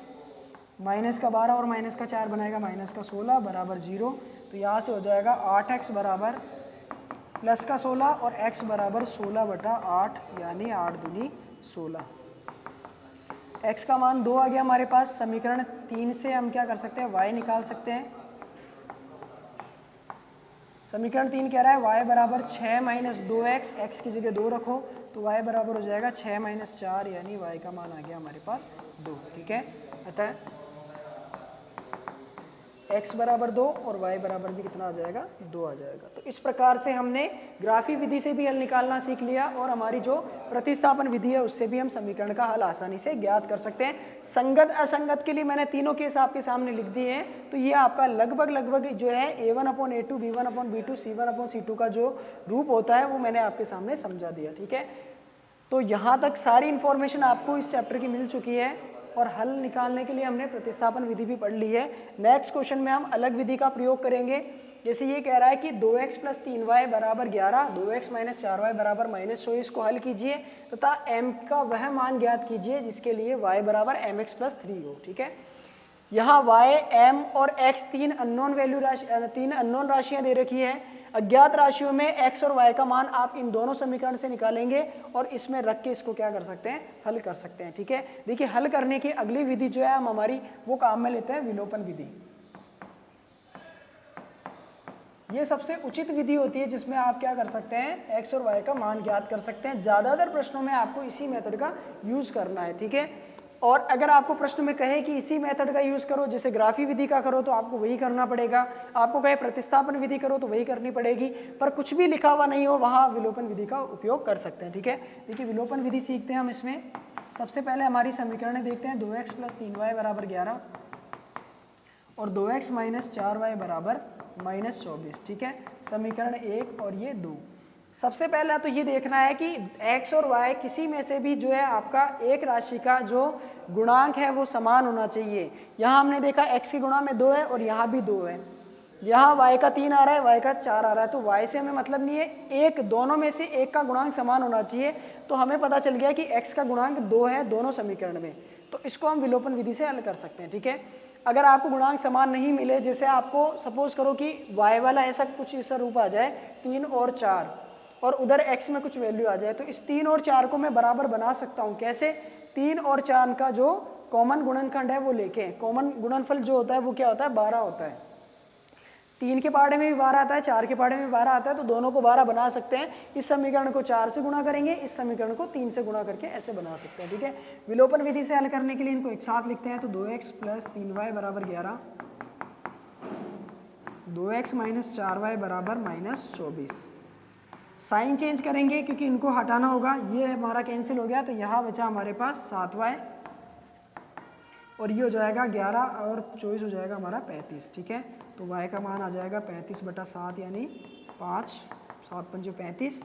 माइनस का 12 और माइनस का 4 बनाएगा माइनस का 16 बराबर 0। तो यहाँ से हो जाएगा 8x बराबर प्लस का 16 और x बराबर 16/8 यानी 8 दूनी 16। x का मान 2 आ गया हमारे पास। समीकरण 3 से हम क्या कर सकते हैं? y निकाल सकते हैं। समीकरण 3 कह रहा है y बराबर 6 माइनस 2x, x की जगह 2 रखो तो y बराबर हो जाएगा 6 माइनस 4 यानी y का मान आ गया हमारे पास 2। ठीक है, अतः x बराबर 2 और y बराबर भी कितना आ जाएगा? 2 आ जाएगा। तो इस प्रकार से हमने ग्राफी विधि से भी हल निकालना सीख लिया और हमारी जो प्रतिस्थापन विधि है उससे भी हम समीकरण का हल आसानी से ज्ञात कर सकते हैं। संगत असंगत के लिए मैंने तीनों केस आपके सामने लिख दिए हैं। तो ये आपका लगभग जो है a1 upon a2, b1 upon b2, c1 upon c2 का जो रूप होता है वो मैंने आपके सामने समझा दिया। ठीक है, तो यहाँ तक सारी इन्फॉर्मेशन आपको इस चैप्टर की मिल चुकी है और हल निकालने के लिए हमने प्रतिस्थापन विधि भी पढ़ ली है। नेक्स्ट क्वेश्चन में हम अलग विधि का प्रयोग करेंगे। जैसे ये कह रहा है कि 2x प्लस 3y बराबर 11, 2x माइनस 4y बराबर -24 को हल कीजिए तथा m का वह मान ज्ञात कीजिए जिसके लिए y बराबर mx प्लस 3 हो। ठीक है, यहाँ y, m और x तीन अननोन राशियाँ दे रखी है। अज्ञात राशियों में x और y का मान आप इन दोनों समीकरण से निकालेंगे और इसमें रख के इसको क्या कर सकते हैं? हल कर सकते हैं। ठीक है, देखिए हल करने की अगली विधि जो है हम हमारी वो काम में लेते हैं विलोपन विधि। ये सबसे उचित विधि होती है जिसमें आप क्या कर सकते हैं? x और y का मान ज्ञात कर सकते हैं। ज़्यादातर प्रश्नों में आपको इसी मेथड का यूज करना है। ठीक है, और अगर आपको प्रश्न में कहे कि इसी मेथड का यूज करो, जैसे ग्राफी विधि का करो तो आपको वही करना पड़ेगा, आपको कहे प्रतिस्थापन विधि करो तो वही करनी पड़ेगी, पर कुछ भी लिखा हुआ नहीं हो वहाँ विलोपन विधि का उपयोग कर सकते हैं। ठीक है, देखिए विलोपन विधि सीखते हैं हम। इसमें सबसे पहले हमारी समीकरण देखते हैं। 2x प्लस 3y बराबर 11 और 2x माइनस 4y बराबर -24। ठीक है, समीकरण 1 और ये 2। सबसे पहला तो ये देखना है कि x और y किसी में से भी जो है आपका एक राशि का जो गुणांक है वो समान होना चाहिए। यहाँ हमने देखा x के गुणा में 2 है और यहाँ भी 2 है। यहाँ y का 3 आ रहा है, y का 4 आ रहा है, तो y से हमें मतलब नहीं है, एक दोनों में से एक का गुणांक समान होना चाहिए। तो हमें पता चल गया कि x का गुणांक 2 है दोनों समीकरण में, तो इसको हम विलोपन विधि से हल कर सकते हैं। ठीक है, अगर आपको गुणांक समान नहीं मिले, जैसे आपको सपोज करो कि y वाला ऐसा कुछ ऐसा रूप आ जाए 3 और 4 और उधर x में कुछ वैल्यू आ जाए, तो इस 3 और 4 को मैं बराबर बना सकता हूँ। कैसे? 3 और 4 का जो कॉमन गुणनखंड है वो लेके, कॉमन गुणनफल जो होता है वो क्या होता है? 12 होता है। 3 के पहाड़े में भी 12 आता है, 4 के पहाड़े में भी 12 आता है, तो दोनों को 12 बना सकते हैं। इस समीकरण को 4 से गुणा करेंगे, इस समीकरण को 3 से गुणा करके ऐसे बना सकते हैं, ठीक है। विलोपन विधि से हल करने के लिए इनको एक साथ लिखते हैं, तो 2x प्लस 3y बराबर 11, 2x माइनस 4y बराबर माइनस 24। साइन चेंज करेंगे क्योंकि इनको हटाना होगा, ये हमारा कैंसिल हो गया, तो यहाँ बचा हमारे पास 7y और ये हो जाएगा 11 और 24 हो जाएगा हमारा 35, ठीक है। तो y का मान आ जाएगा 35/7 यानी 5, 7 पंजे 35।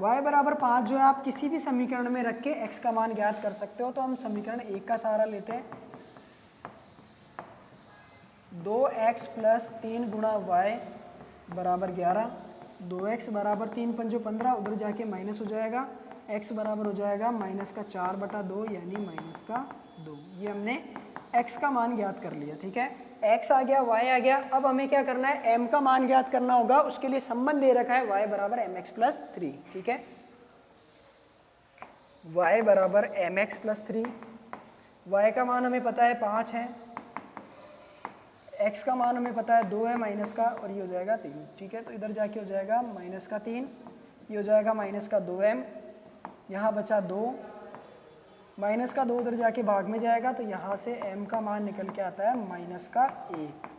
y बराबर 5 जो है आप किसी भी समीकरण में रख के x का मान ज्ञात कर सकते हो, तो हम समीकरण 1 का सहारा लेते हैं। 2x प्लस 3 गुणा y बराबर 11, 2x बराबर 3 पंजो 15, उधर जाके माइनस हो जाएगा, x बराबर हो जाएगा माइनस का 4/2 यानी माइनस का 2। ये हमने x का मान ज्ञात कर लिया, ठीक है। x आ गया, y आ गया, अब हमें क्या करना है, m का मान ज्ञात करना होगा। उसके लिए संबंध दे रखा है y बराबर mx प्लस 3, ठीक है। y बराबर mx प्लस 3, y का मान हमें पता है 5 है, x का मान हमें पता है 2 है माइनस का, और ये हो जाएगा 3, ठीक है। तो इधर जाके हो जाएगा माइनस का 3, ये हो जाएगा माइनस का 2m, यहाँ बचा 2, माइनस का 2 उधर जाके भाग में जाएगा, तो यहाँ से m का मान निकल के आता है माइनस का 1।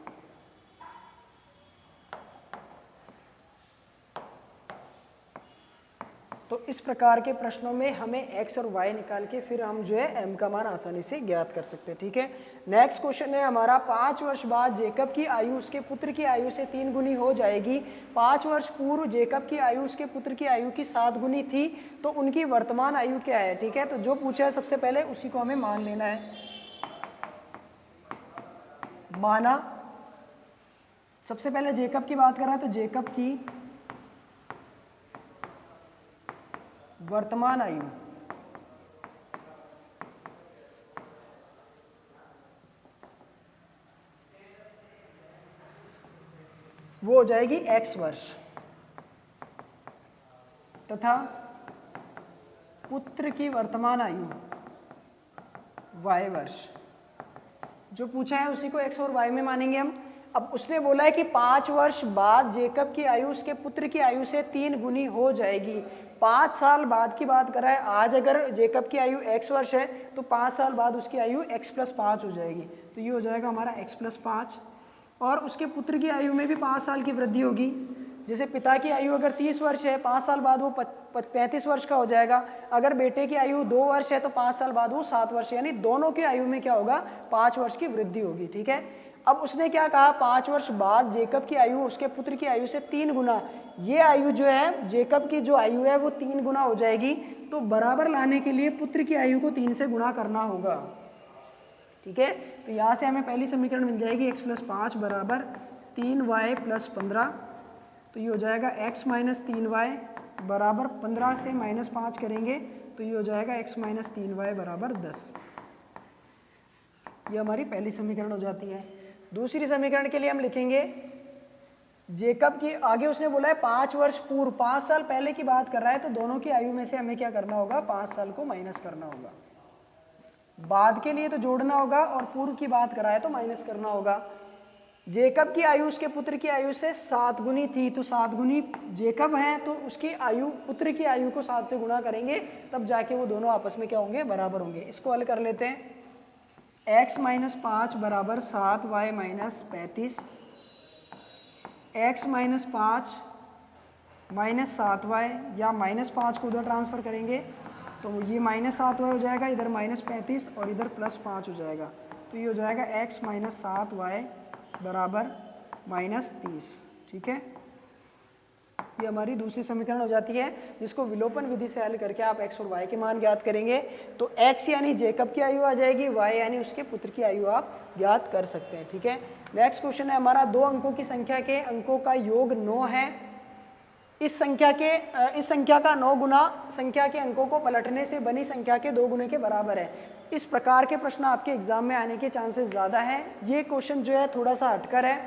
तो इस प्रकार के प्रश्नों में हमें x और y निकाल के फिर हम जो है m का मान आसानी से ज्ञात कर सकते हैं, ठीक है। नेक्स्ट क्वेश्चन है हमारा, 5 वर्ष बाद जेकब की आयु उसके पुत्र की आयु से 3 गुनी हो जाएगी। 5 वर्ष पूर्व जेकब की आयु उसके पुत्र की आयु की 7 गुनी थी, तो उनकी वर्तमान आयु क्या है, ठीक है। तो जो पूछा है सबसे पहले उसी को हमें मान लेना है। माना, सबसे पहले जेकब की बात कर रहा है, तो जेकब की वर्तमान आयु वो हो जाएगी x वर्ष, तथा पुत्र की वर्तमान आयु y वर्ष। जो पूछा है उसी को x और y में मानेंगे हम। अब उसने बोला है कि 5 वर्ष बाद जेकब की आयु उसके पुत्र की आयु से 3 गुनी हो जाएगी। 5 साल बाद की बात कर रहा है। आज अगर जेकब की आयु x वर्ष है, तो 5 साल बाद उसकी आयु x प्लस 5 हो जाएगी। तो ये हो जाएगा हमारा x प्लस 5, और उसके पुत्र की आयु में भी 5 साल की वृद्धि होगी। जैसे पिता की आयु अगर 30 वर्ष है, 5 साल बाद वो 35 वर्ष का हो जाएगा। अगर बेटे की आयु 2 वर्ष है, तो 5 साल बाद वो 7 वर्ष, यानी दोनों की आयु में क्या होगा, 5 वर्ष की वृद्धि होगी, ठीक है। अब उसने क्या कहा, 5 वर्ष बाद जेकब की आयु उसके पुत्र की आयु से 3 गुना, ये आयु जो है जेकब की जो आयु है वो 3 गुना हो जाएगी। तो बराबर लाने के लिए पुत्र की आयु को 3 से गुणा करना होगा, ठीक है। तो यहाँ से हमें पहली समीकरण मिल जाएगी x प्लस 5 बराबर 3y प्लस 15। तो ये हो जाएगा x माइनस 3y बराबर 15 से माइनस 5 करेंगे, तो ये हो जाएगा x माइनस 3y बराबर 10। ये हमारी पहली समीकरण हो जाती है। दूसरी समीकरण के लिए हम लिखेंगे जेकब की, आगे उसने बोला है 5 वर्ष पूर्व, 5 साल पहले की बात कर रहा है, तो दोनों की आयु में से हमें क्या करना होगा, 5 साल को माइनस करना होगा। बाद के लिए तो जोड़ना होगा, और पूर्व की बात कराए तो माइनस करना होगा। जेकब की आयु उसके पुत्र की आयु से 7 गुनी थी, तो 7 गुनी जेकब है, तो उसकी आयु पुत्र की आयु को 7 से गुणा करेंगे, तब जाके वो दोनों आपस में क्या होंगे, बराबर होंगे। इसको हल कर लेते हैं। x माइनस 5 बराबर 7y minus 35, x minus 5 minus 7y, या माइनस 5 को उधर ट्रांसफर करेंगे तो ये माइनस 7y हो जाएगा, इधर माइनस 35 और इधर प्लस 5 हो जाएगा। तो ये हो जाएगा x माइनस 7y बराबर माइनस 30, ठीक है। ये हमारी दूसरी समीकरण हो जाती है, जिसको विलोपन विधि से हल करके आप x और y के मान ज्ञात करेंगे। तो x यानी जेकब की आयु आ जाएगी, y यानी उसके पुत्र की आयु आप ज्ञात कर सकते हैं, ठीक है। नेक्स्ट क्वेश्चन है हमारा, 2 अंकों की संख्या के अंकों का योग 9 है। इस संख्या का 9 गुना संख्या के अंकों को पलटने से बनी संख्या के 2 गुने के बराबर है। इस प्रकार के प्रश्न आपके एग्जाम में आने के चांसेस ज़्यादा हैं। ये क्वेश्चन जो है थोड़ा सा हटकर है।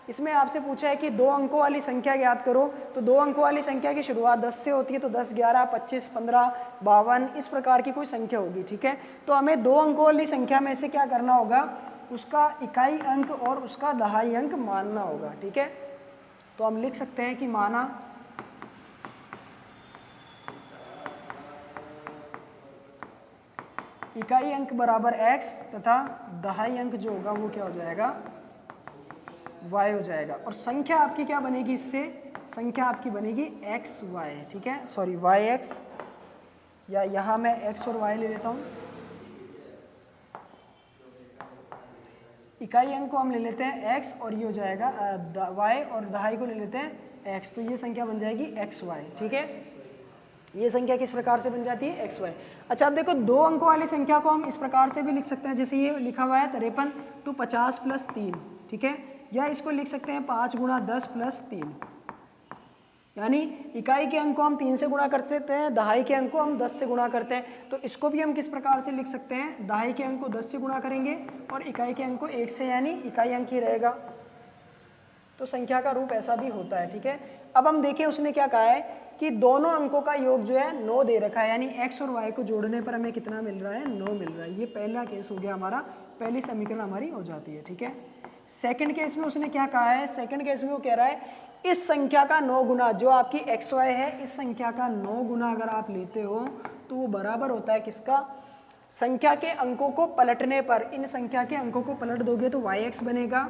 इसमें आपसे पूछा है कि 2 अंकों वाली संख्या ज्ञात करो, तो 2 अंकों वाली संख्या की शुरुआत 10 से होती है, तो 10, 11, 25, 15, 52 इस प्रकार की कोई संख्या होगी, ठीक है। तो हमें 2 अंकों वाली संख्या में से क्या करना होगा, उसका इकाई अंक और उसका दहाई अंक मानना होगा। ठीक है, तो हम लिख सकते हैं कि माना इकाई अंक बराबर x तथा दहाई अंक जो होगा वो क्या हो जाएगा, y हो जाएगा। और संख्या आपकी क्या बनेगी, इससे संख्या आपकी बनेगी एक्स वाई। ठीक है, सॉरी वाई एक्स, या यहाँ मैं x और y ले लेता हूँ। इकाई अंक को हम ले लेते हैं x और ये हो जाएगा y, और दहाई को ले लेते हैं x, तो ये संख्या बन जाएगी एक्स वाई। ठीक है, ये संख्या किस प्रकार से बन जाती है, एक्स वाई। अच्छा, अब देखो दो अंकों वाली संख्या को हम इस प्रकार से भी लिख सकते हैं, जैसे ये लिखा हुआ है 53, तो 50 + 3। ठीक है, या इसको लिख सकते हैं 5 × 10 + 3, यानी इकाई के अंक को हम 3 से गुणा कर सकते हैं, दहाई के अंक को हम 10 से गुणा करते हैं। तो इसको भी हम किस प्रकार से लिख सकते हैं, दहाई के अंक को 10 से गुणा करेंगे और इकाई के अंक को 1 से, यानी इकाई अंक ही रहेगा। तो संख्या का रूप ऐसा भी होता है। ठीक है, अब हम देखें उसने क्या कहा है कि दोनों अंकों का योग जो है 9 दे रखा है, यानी x और y को जोड़ने पर हमें कितना मिल रहा है, 9 मिल रहा है। ये पहला केस हो गया हमारा, पहली समीकरण हमारी हो जाती है। ठीक है, सेकंड केस में उसने क्या कहा है, सेकंड केस में वो कह रहा है इस संख्या का 9 गुना, जो आपकी एक्स वाई है, इस संख्या का 9 गुना अगर आप लेते हो तो वो बराबर होता है किसका, संख्या के अंकों को पलटने पर, इन संख्या के अंकों को पलट दोगे तो yx बनेगा,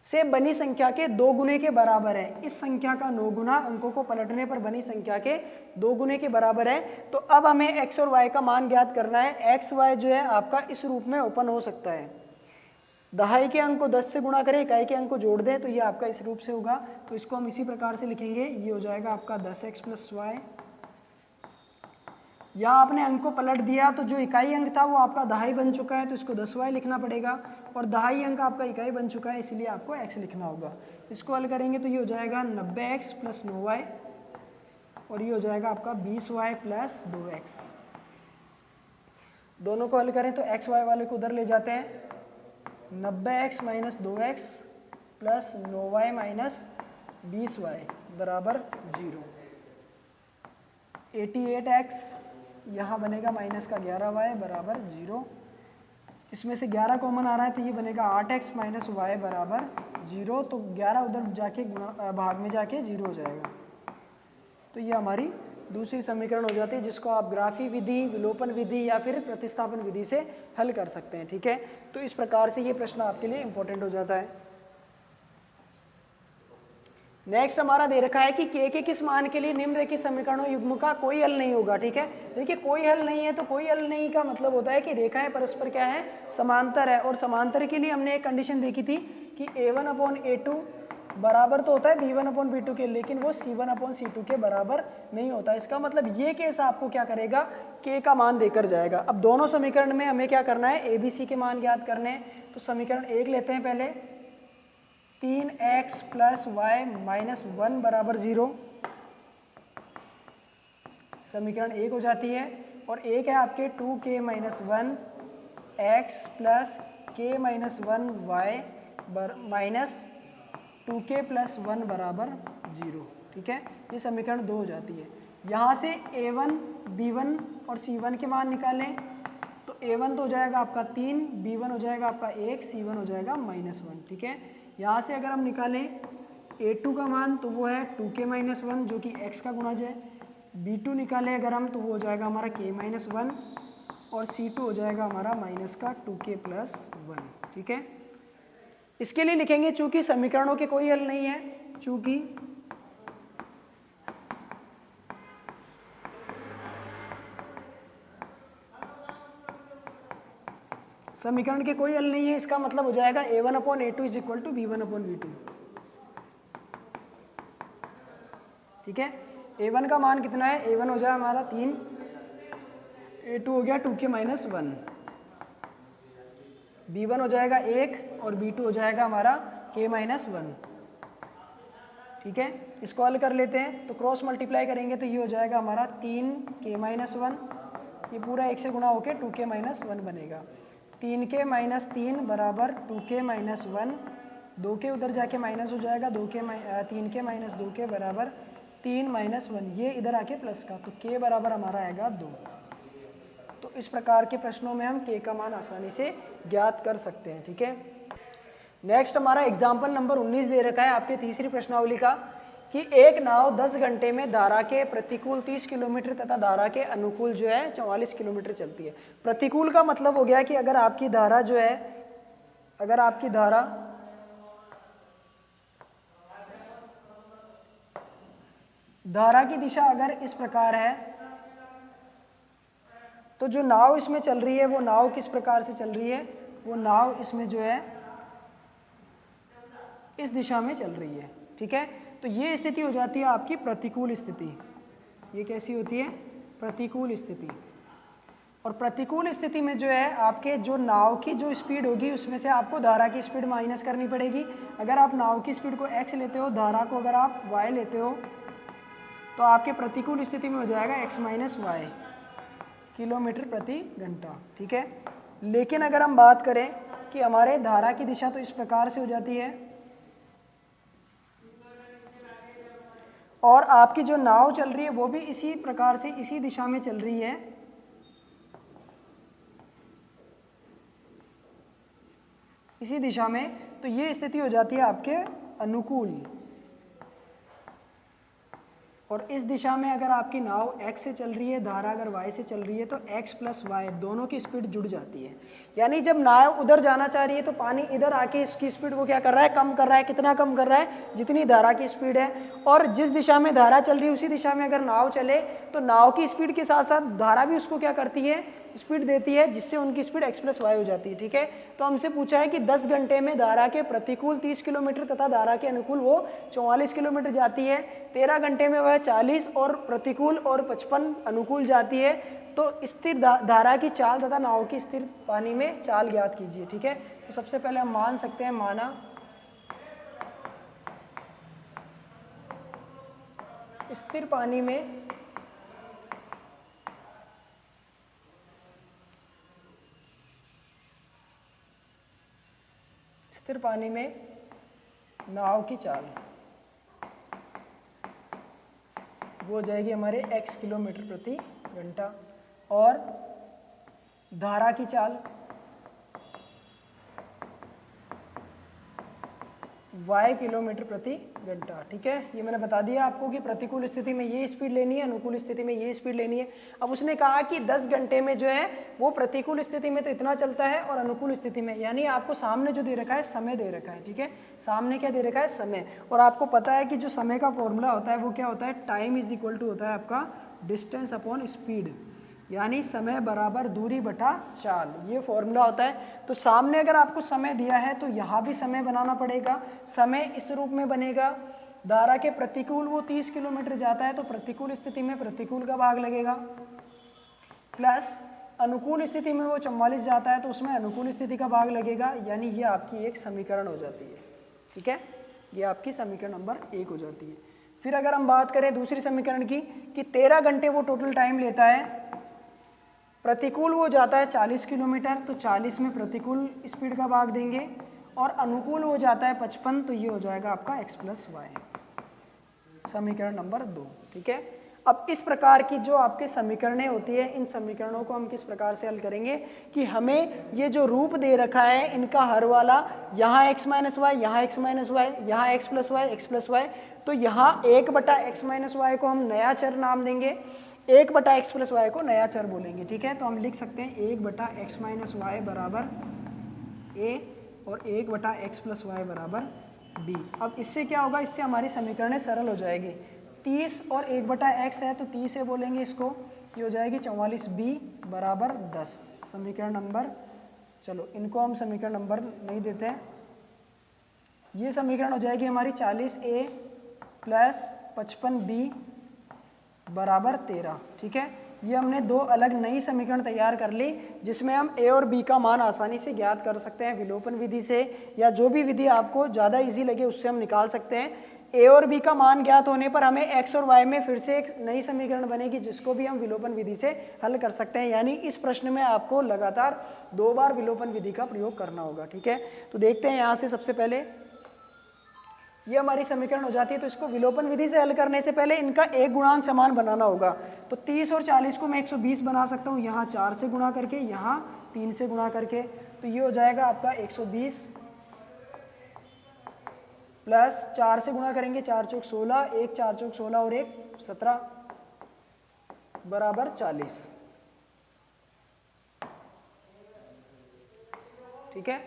से बनी संख्या के 2 गुने के बराबर है। इस संख्या का 9 गुना अंकों को पलटने पर बनी संख्या के 2 गुने के बराबर है। तो अब हमें x और y का मान ज्ञात करना है। x y जो है आपका इस रूप में ओपन हो सकता है, दहाई के अंक को 10 से गुणा करें, इकाई के अंक को जोड़ दें, तो ये आपका इस रूप से होगा। तो इसको हम इसी प्रकार से लिखेंगे, ये हो जाएगा आपका 10x + y। यहाँ आपने अंक को पलट दिया तो जो इकाई अंक था वो आपका दहाई बन चुका है, तो इसको 10y लिखना पड़ेगा, और दहाई अंक आपका इकाई बन चुका है, इसलिए आपको x लिखना होगा। इसको हल करेंगे तो ये हो जाएगा 90x + 9y, और ये हो जाएगा आपका 20y + 2x। दोनों को हल करें तो x y वाले को उधर ले जाते हैं, 90x - 2x + 9y - 20y बराबर 0। 88x यहाँ बनेगा माइनस का 11y बराबर 0। इसमें से 11 कॉमन आ रहा है तो ये बनेगा 8x - y बराबर 0। तो 11 उधर जाके गुणा भाग में जाके 0 हो जाएगा। तो ये हमारी दूसरी समीकरण हो जाती है, जिसको आप ग्राफी विधि, विलोपन विधि या फिर प्रतिस्थापन विधि से हल कर सकते हैं। ठीक है, तो इस प्रकार से ये प्रश्न आपके लिए इंपॉर्टेंट हो जाता है। नेक्स्ट हमारा दे रखा है कि के किस मान के लिए निम्नलिखित समीकरणों युग्म का कोई हल नहीं होगा। ठीक है, देखिए कोई हल नहीं है, तो कोई हल नहीं का मतलब होता है कि रेखाएं परस्पर क्या है, समांतर है। और समांतर के लिए हमने एक कंडीशन देखी थी कि a1/a2 बराबर तो होता है b1/b2 के, लेकिन वो c1/c2 के बराबर नहीं होता। इसका मतलब ये केस आपको क्या करेगा, k का मान देकर जाएगा। अब दोनों समीकरण में हमें क्या करना है, abc के मान ज्ञात करने हैं। तो समीकरण 1 लेते हैं पहले, 3x + y - 1 बराबर 0, समीकरण 1 हो जाती है। और एक है आपके 2k - 1 x + k - 1 y - 2k + 1 बराबर 0। ठीक है, ये समीकरण 2 हो जाती है। यहाँ से a1, b1 और c1 के मान निकालें तो a1 तो हो जाएगा आपका 3, b1 हो जाएगा आपका 1, c1 हो जाएगा -1। ठीक है, यहाँ से अगर हम निकालें a2 का मान तो वो है 2k - 1 जो कि x का गुणज है, b2 निकालें अगर हम तो वो हो जाएगा हमारा k - 1, और c2 हो जाएगा हमारा माइनस का 2k + 1। ठीक है, इसके लिए लिखेंगे चूंकि समीकरणों के कोई हल नहीं है, चूंकि समीकरण के कोई हल नहीं है, इसका मतलब हो जाएगा a1/a2 = b1/b2। ठीक है, a1 का मान कितना है, a1 हो जाए हमारा 3, a2 हो गया 2k - 1, b1 हो जाएगा 1 और b2 हो जाएगा हमारा k - 1। ठीक है, इसको हल कर लेते हैं तो क्रॉस मल्टीप्लाई करेंगे तो ये हो जाएगा हमारा 3k - 1, ये पूरा 1 से गुणा होकर 2k - 1 बनेगा। 3k - 3 बराबर 2k - 1, 2k उधर जाके माइनस हो जाएगा, 3k - 2k बराबर 3 - 1, ये इधर आके प्लस का, तो k बराबर हमारा आएगा 2। तो इस प्रकार के प्रश्नों में हम k का मान आसानी से ज्ञात कर सकते हैं। ठीक है, नेक्स्ट हमारा एग्जाम्पल नंबर 19 दे रखा है आपके तीसरी प्रश्नावली का कि एक नाव 10 घंटे में धारा के प्रतिकूल 30 किलोमीटर तथा धारा के अनुकूल जो है 44 किलोमीटर चलती है। प्रतिकूल का मतलब हो गया कि अगर आपकी धारा जो है, अगर आपकी धारा की दिशा अगर इस प्रकार है तो जो नाव इसमें चल रही है वो नाव किस प्रकार से चल रही है, वो नाव इसमें जो है इस दिशा में चल रही है। ठीक है, तो ये स्थिति हो जाती है आपकी प्रतिकूल स्थिति। ये कैसी होती है, प्रतिकूल स्थिति। और प्रतिकूल स्थिति में जो है आपके जो नाव की जो स्पीड होगी उसमें से आपको धारा की स्पीड माइनस करनी पड़ेगी। अगर आप नाव की स्पीड को x लेते हो, धारा को अगर आप y लेते हो, तो आपके प्रतिकूल स्थिति में हो जाएगा x माइनस वाई किलोमीटर प्रति घंटा। ठीक है, लेकिन अगर हम बात करें कि हमारे धारा की दिशा तो इस प्रकार से हो जाती है और आपकी जो नाव चल रही है वो भी इसी प्रकार से इसी दिशा में चल रही है, इसी दिशा में, तो ये स्थिति हो जाती है आपके अनुकूल। और इस दिशा में अगर आपकी नाव x से चल रही है, धारा अगर y से चल रही है, तो x प्लस वाई दोनों की स्पीड जुड़ जाती है। यानी जब नाव उधर जाना चाह रही है तो पानी इधर आके इसकी स्पीड को क्या कर रहा है, कम कर रहा है। कितना कम कर रहा है, जितनी धारा की स्पीड है। और जिस दिशा में धारा चल रही है उसी दिशा में अगर नाव चले तो नाव की स्पीड के साथ साथ धारा भी उसको क्या करती है, स्पीड देती है, जिससे उनकी स्पीड x प्लस वाई हो जाती है। ठीक है, तो हमसे पूछा है कि 10 घंटे में धारा के प्रतिकूल 30 किलोमीटर तथा धारा के अनुकूल वो 44 किलोमीटर जाती है, 13 घंटे में वह 40 और प्रतिकूल और 55 अनुकूल जाती है। तो स्थिर धारा की चाल तथा नाव की स्थिर पानी में चाल ज्ञात कीजिए। ठीक है, तो सबसे पहले हम मान सकते हैं, माना स्थिर पानी में नाव की चाल वो हो जाएगी हमारे x किलोमीटर प्रति घंटा और धारा की चाल y किलोमीटर प्रति घंटा। ठीक है, ये मैंने बता दिया आपको कि प्रतिकूल स्थिति में ये स्पीड लेनी है, अनुकूल स्थिति में ये स्पीड लेनी है। अब उसने कहा कि 10 घंटे में जो है वो प्रतिकूल स्थिति में तो इतना चलता है और अनुकूल स्थिति में, यानी आपको सामने जो दे रखा है समय दे रखा है। ठीक है, सामने क्या दे रखा है, समय। और आपको पता है कि जो समय का फॉर्मूला होता है वो क्या होता है, टाइम इज इक्वल टू होता है आपका डिस्टेंस अपॉन स्पीड, यानी समय बराबर दूरी बटा चाल, ये फॉर्मूला होता है। तो सामने अगर आपको समय दिया है तो यहाँ भी समय बनाना पड़ेगा। समय इस रूप में बनेगा, धारा के प्रतिकूल वो 30 किलोमीटर जाता है तो प्रतिकूल स्थिति में प्रतिकूल का भाग लगेगा, प्लस अनुकूल स्थिति में वो 44 जाता है तो उसमें अनुकूल स्थिति का भाग लगेगा, यानी ये आपकी एक समीकरण हो जाती है। ठीक है, ये आपकी समीकरण नंबर 1 हो जाती है। फिर अगर हम बात करें दूसरी समीकरण की कि 13 घंटे वो टोटल टाइम लेता है, प्रतिकूल वो जाता है 40 किलोमीटर तो 40 में प्रतिकूल स्पीड का भाग देंगे और अनुकूल वो जाता है 55, तो ये हो जाएगा आपका x प्लस वाई, समीकरण नंबर 2। ठीक है, अब इस प्रकार की जो आपके समीकरणें होती है, इन समीकरणों को हम किस प्रकार से हल करेंगे कि हमें ये जो रूप दे रखा है इनका हर वाला, यहाँ x माइनस वाई, यहाँ x माइनस वाई, यहाँ x प्लस वाई, तो यहाँ 1/x माइनस वाई को हम नया चर नाम देंगे, 1/x प्लस वाई को नया चर बोलेंगे। ठीक है, तो हम लिख सकते हैं 1/x माइनस वाई बराबर a और 1/x प्लस वाई बराबर b। अब इससे क्या होगा, इससे हमारी समीकरणें सरल हो जाएगी। 30 और 1/x है तो 30 से बोलेंगे इसको, ये हो जाएगी 44b बराबर 10, समीकरण नंबर, चलो इनको हम समीकरण नंबर नहीं देते हैं, ये समीकरण हो जाएगी हमारी 40a प्लस 55b बराबर 13। ठीक है, ये हमने दो अलग नई समीकरण तैयार कर ली जिसमें हम a और b का मान आसानी से ज्ञात कर सकते हैं विलोपन विधि से, या जो भी विधि आपको ज़्यादा इजी लगे उससे हम निकाल सकते हैं। a और b का मान ज्ञात होने पर हमें x और y में फिर से एक नई समीकरण बनेगी जिसको भी हम विलोपन विधि से हल कर सकते हैं, यानी इस प्रश्न में आपको लगातार 2 बार विलोपन विधि का प्रयोग करना होगा। ठीक है, तो देखते हैं यहाँ से सबसे पहले ये हमारी समीकरण हो जाती है। तो इसको विलोपन विधि से हल करने से पहले इनका एक गुणांक समान बनाना होगा। तो 30 और 40 को मैं 120 बना सकता हूँ, यहाँ 4 से गुणा करके, यहाँ 3 से गुणा करके। तो ये हो जाएगा आपका 120 प्लस 4 से गुणा करेंगे, 4 चौक 16, एक 4 चौक 16 और एक 17 बराबर 40। ठीक है,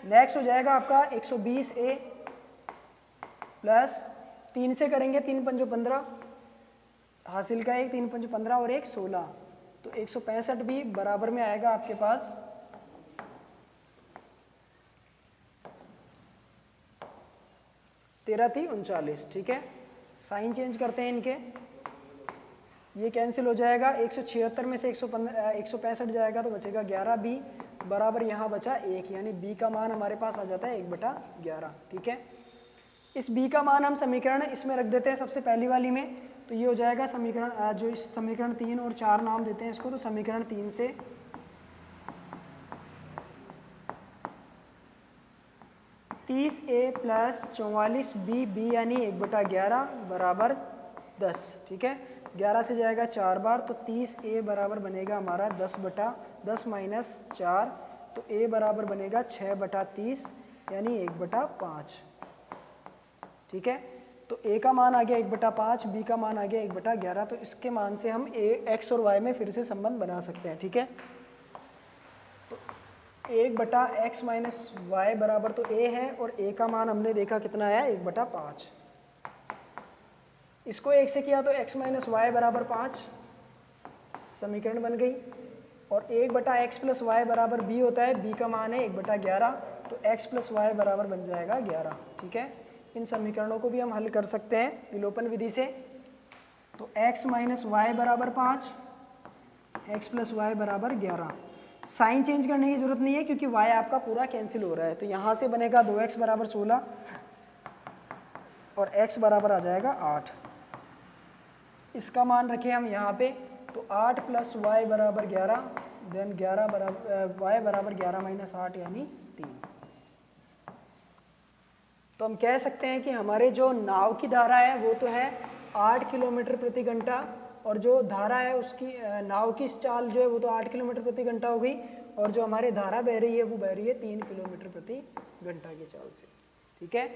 नेक्स्ट हो जाएगा आपका 120A प्लस 3 से करेंगे, 3 पंजो 15 हासिल का, एक 3 पंजो 15 और एक 16, तो 165 भी बराबर में आएगा आपके पास 13 3 39। ठीक है, साइन चेंज करते हैं इनके, ये कैंसिल हो जाएगा। 176 में से 165 जाएगा तो बचेगा 11B बराबर यहाँ बचा 1, यानी B का मान हमारे पास आ जाता है 1/11। ठीक है, इस B का मान हम समीकरण इसमें रख देते हैं सबसे पहली वाली में। तो ये हो जाएगा समीकरण, जो इस समीकरण 3 और 4 नाम देते हैं इसको, तो समीकरण 3 से 30A प्लस 44B यानी 1/11 बराबर 10। ठीक है, 11 से जाएगा 4 बार, तो 30A बराबर बनेगा हमारा 10/10 माइनस 4, तो A बराबर बनेगा 6/30 यानी 1/5। ठीक है, तो A का मान आ गया 1/5, B का मान आ गया 1/11। तो इसके मान से हम X और Y में फिर से संबंध बना सकते हैं। ठीक है, तो 1/x माइनस वाई बराबर तो A है, और A का मान हमने देखा कितना है 1/5। इसको 1 से किया तो x माइनस वाई बराबर 5 समीकरण बन गई, और 1/x प्लस वाई बराबर b होता है, b का मान है 1/11, तो x प्लस वाई बराबर बन जाएगा 11। ठीक है, इन समीकरणों को भी हम हल कर सकते हैं विलोपन विधि से। तो x माइनस वाई बराबर 5, x प्लस वाई बराबर 11। साइन चेंज करने की जरूरत नहीं है क्योंकि y आपका पूरा कैंसिल हो रहा है। तो यहाँ से बनेगा 2x बराबर 16 और x बराबर आ जाएगा 8। इसका मान रखें हम यहाँ पे, तो 8 प्लस वाई बराबर 11, देन 11 बराबर वाई बराबर 11 माइनस 8 यानी 3। तो हम कह सकते हैं कि हमारे जो नाव की धारा है वो तो है 8 किलोमीटर प्रति घंटा, और जो धारा है उसकी नाव की चाल जो है वो तो 8 किलोमीटर प्रति घंटा हो गई, और जो हमारे धारा बह रही है वो बह रही है 3 किलोमीटर प्रति घंटा की चाल से। ठीक है,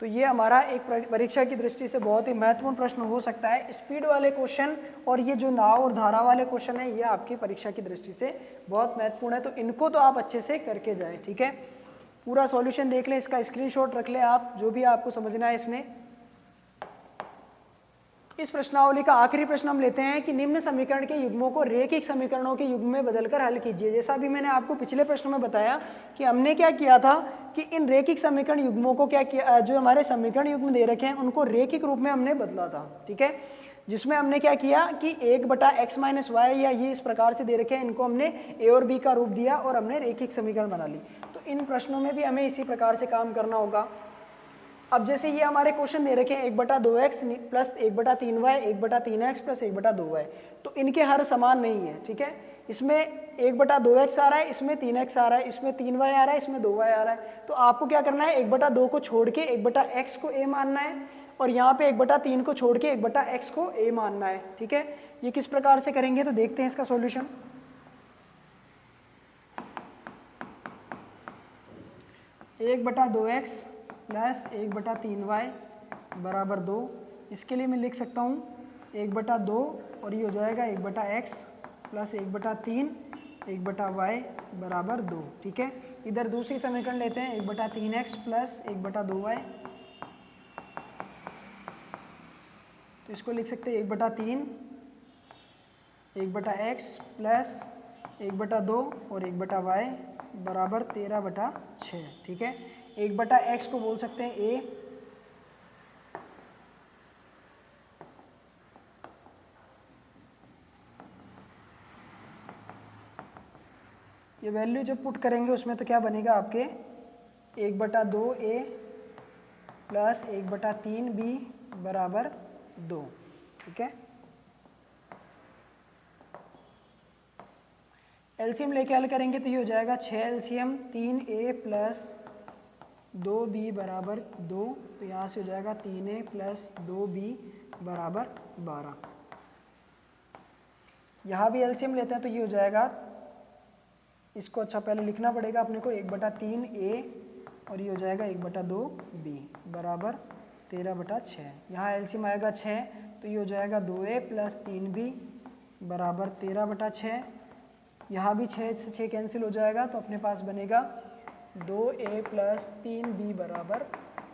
तो ये हमारा एक परीक्षा की दृष्टि से बहुत ही महत्वपूर्ण प्रश्न हो सकता है। स्पीड वाले क्वेश्चन और ये जो नाव और धारा वाले क्वेश्चन है ये आपकी परीक्षा की दृष्टि से बहुत महत्वपूर्ण है, तो इनको तो आप अच्छे से करके जाएं। ठीक है, पूरा सॉल्यूशन देख लें, इसका स्क्रीनशॉट रख लें आप, जो भी आपको समझना है इसमें। इस प्रश्नावली का आखिरी प्रश्न हम लेते हैं कि निम्न समीकरण के युग्मों को रैखिक समीकरणों के युग्म में बदलकर हल कीजिए। जैसा भी मैंने आपको पिछले प्रश्न में बताया कि हमने क्या किया था कि इन रैखिक समीकरण युग्मों को क्या किया, जो हमारे समीकरण युग्म दे रखे हैं उनको रैखिक रूप में हमने बदला था। ठीक है, जिसमें हमने क्या किया कि 1/x माइनस वाई, या ये इस प्रकार से दे रखे हैं, इनको हमने a और b का रूप दिया और हमने रैखिक समीकरण बना ली। तो इन प्रश्नों में भी हमें इसी प्रकार से काम करना होगा। अब जैसे ये हमारे क्वेश्चन दे रखे हैं 1/2x plus 1/3y, 1/3x plus 1/2y, तो इनके हर समान नहीं है। ठीक है, इसमें 1/2x आ रहा है, इसमें 3x आ रहा है, इसमें 3y आ रहा है, इसमें 2y आ रहा है। तो आपको क्या करना है, 1/2 को छोड़ के 1/x को a मानना है, और यहाँ पे 1/3 को छोड़ के 1/x को a मानना है। ठीक है, ये किस प्रकार से करेंगे तो देखते हैं इसका सॉल्यूशन। एक बटा 2x प्लस 1/3y बराबर 2। इसके लिए मैं लिख सकता हूँ 1/2 और ये हो जाएगा 1/x प्लस 1/3 1/y बराबर 2। ठीक है, इधर दूसरी समीकरण लेते हैं 1/3x प्लस 1/2y, तो इसको लिख सकते हैं 1/3 1/x प्लस 1/2 और 1/y बराबर 13/6। ठीक है, 1/x को बोल सकते हैं a, ये वैल्यू जब पुट करेंगे उसमें तो क्या बनेगा आपके 1/2a प्लस 1/3b बराबर 2। ठीक है, एलसीएम लेके हल करेंगे तो ये हो जाएगा 6 एलसीएम 3a प्लस 2b बराबर 2, तो यहाँ से हो जाएगा 3a प्लस 2b बराबर 12। यहाँ भी एलसीएम लेते हैं तो ये हो जाएगा, इसको अच्छा पहले लिखना पड़ेगा अपने को, 1/3a और ये हो जाएगा 1/2b बराबर 13/6। यहाँ एलसीएम आएगा 6, तो ये हो जाएगा 2a प्लस 3b बराबर 13/6। यहाँ भी 6 से 6 कैंसिल हो जाएगा, तो अपने पास बनेगा 2a प्लस 3b बराबर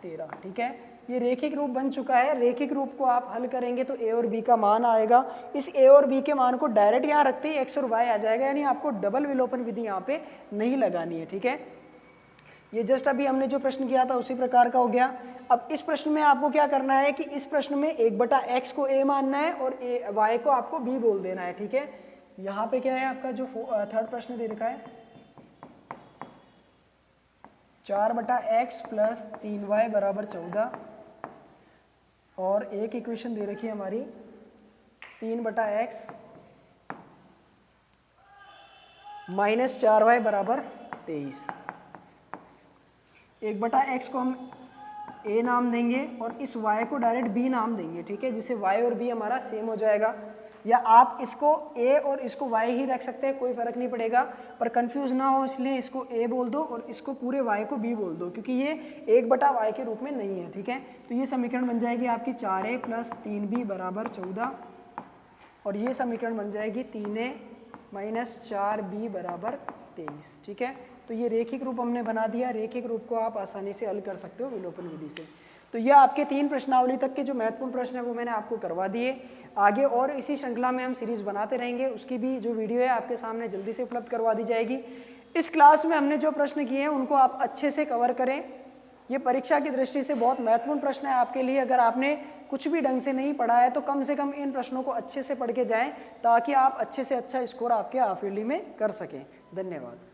13। ठीक है, ये रेखिक रूप बन चुका है। रेखिक रूप को आप हल करेंगे तो a और b का मान आएगा। इस a और b के मान को डायरेक्ट यहाँ रखते ही x और y आ जाएगा, यानी आपको डबल विलोपन विधि यहाँ पे नहीं लगानी है। ठीक है, ये जस्ट अभी हमने जो प्रश्न किया था उसी प्रकार का हो गया। अब इस प्रश्न में आपको क्या करना है कि इस प्रश्न में 1/x को a मानना है और y को आपको b बोल देना है। ठीक है, यहाँ पे क्या है आपका जो थर्ड प्रश्न दे रखा है, 4/x प्लस 3y बराबर 14, और एक इक्वेशन दे रखी है हमारी 3/x माइनस 4y बराबर 23। 1/x को हम a नाम देंगे और इस y को डायरेक्ट b नाम देंगे। ठीक है, जिससे y और b हमारा सेम हो जाएगा, या आप इसको a और इसको y ही रख सकते हैं, कोई फर्क नहीं पड़ेगा, पर कंफ्यूज ना हो इसलिए इसको a बोल दो और इसको पूरे y को b बोल दो, क्योंकि ये 1/y के रूप में नहीं है। ठीक है, तो ये समीकरण बन जाएगी आपकी 4a प्लस 3b बराबर 14, और ये समीकरण बन जाएगी 3a माइनस 4b बराबर 23। ठीक है, तो ये रेखिक रूप हमने बना दिया। रेखिक रूप को आप आसानी से हल कर सकते हो विलोपन विधि से। तो ये आपके 3 प्रश्नावली तक के जो महत्वपूर्ण प्रश्न है वो मैंने आपको करवा दिए। आगे और इसी श्रृंखला में हम सीरीज बनाते रहेंगे, उसकी भी जो वीडियो है आपके सामने जल्दी से उपलब्ध करवा दी जाएगी। इस क्लास में हमने जो प्रश्न किए हैं उनको आप अच्छे से कवर करें। ये परीक्षा की दृष्टि से बहुत महत्वपूर्ण प्रश्न है आपके लिए। अगर आपने कुछ भी ढंग से नहीं पढ़ा है तो कम से कम इन प्रश्नों को अच्छे से पढ़ के जाएं, ताकि आप अच्छे से अच्छा स्कोर आपके हाफ ईयरली में कर सकें। धन्यवाद।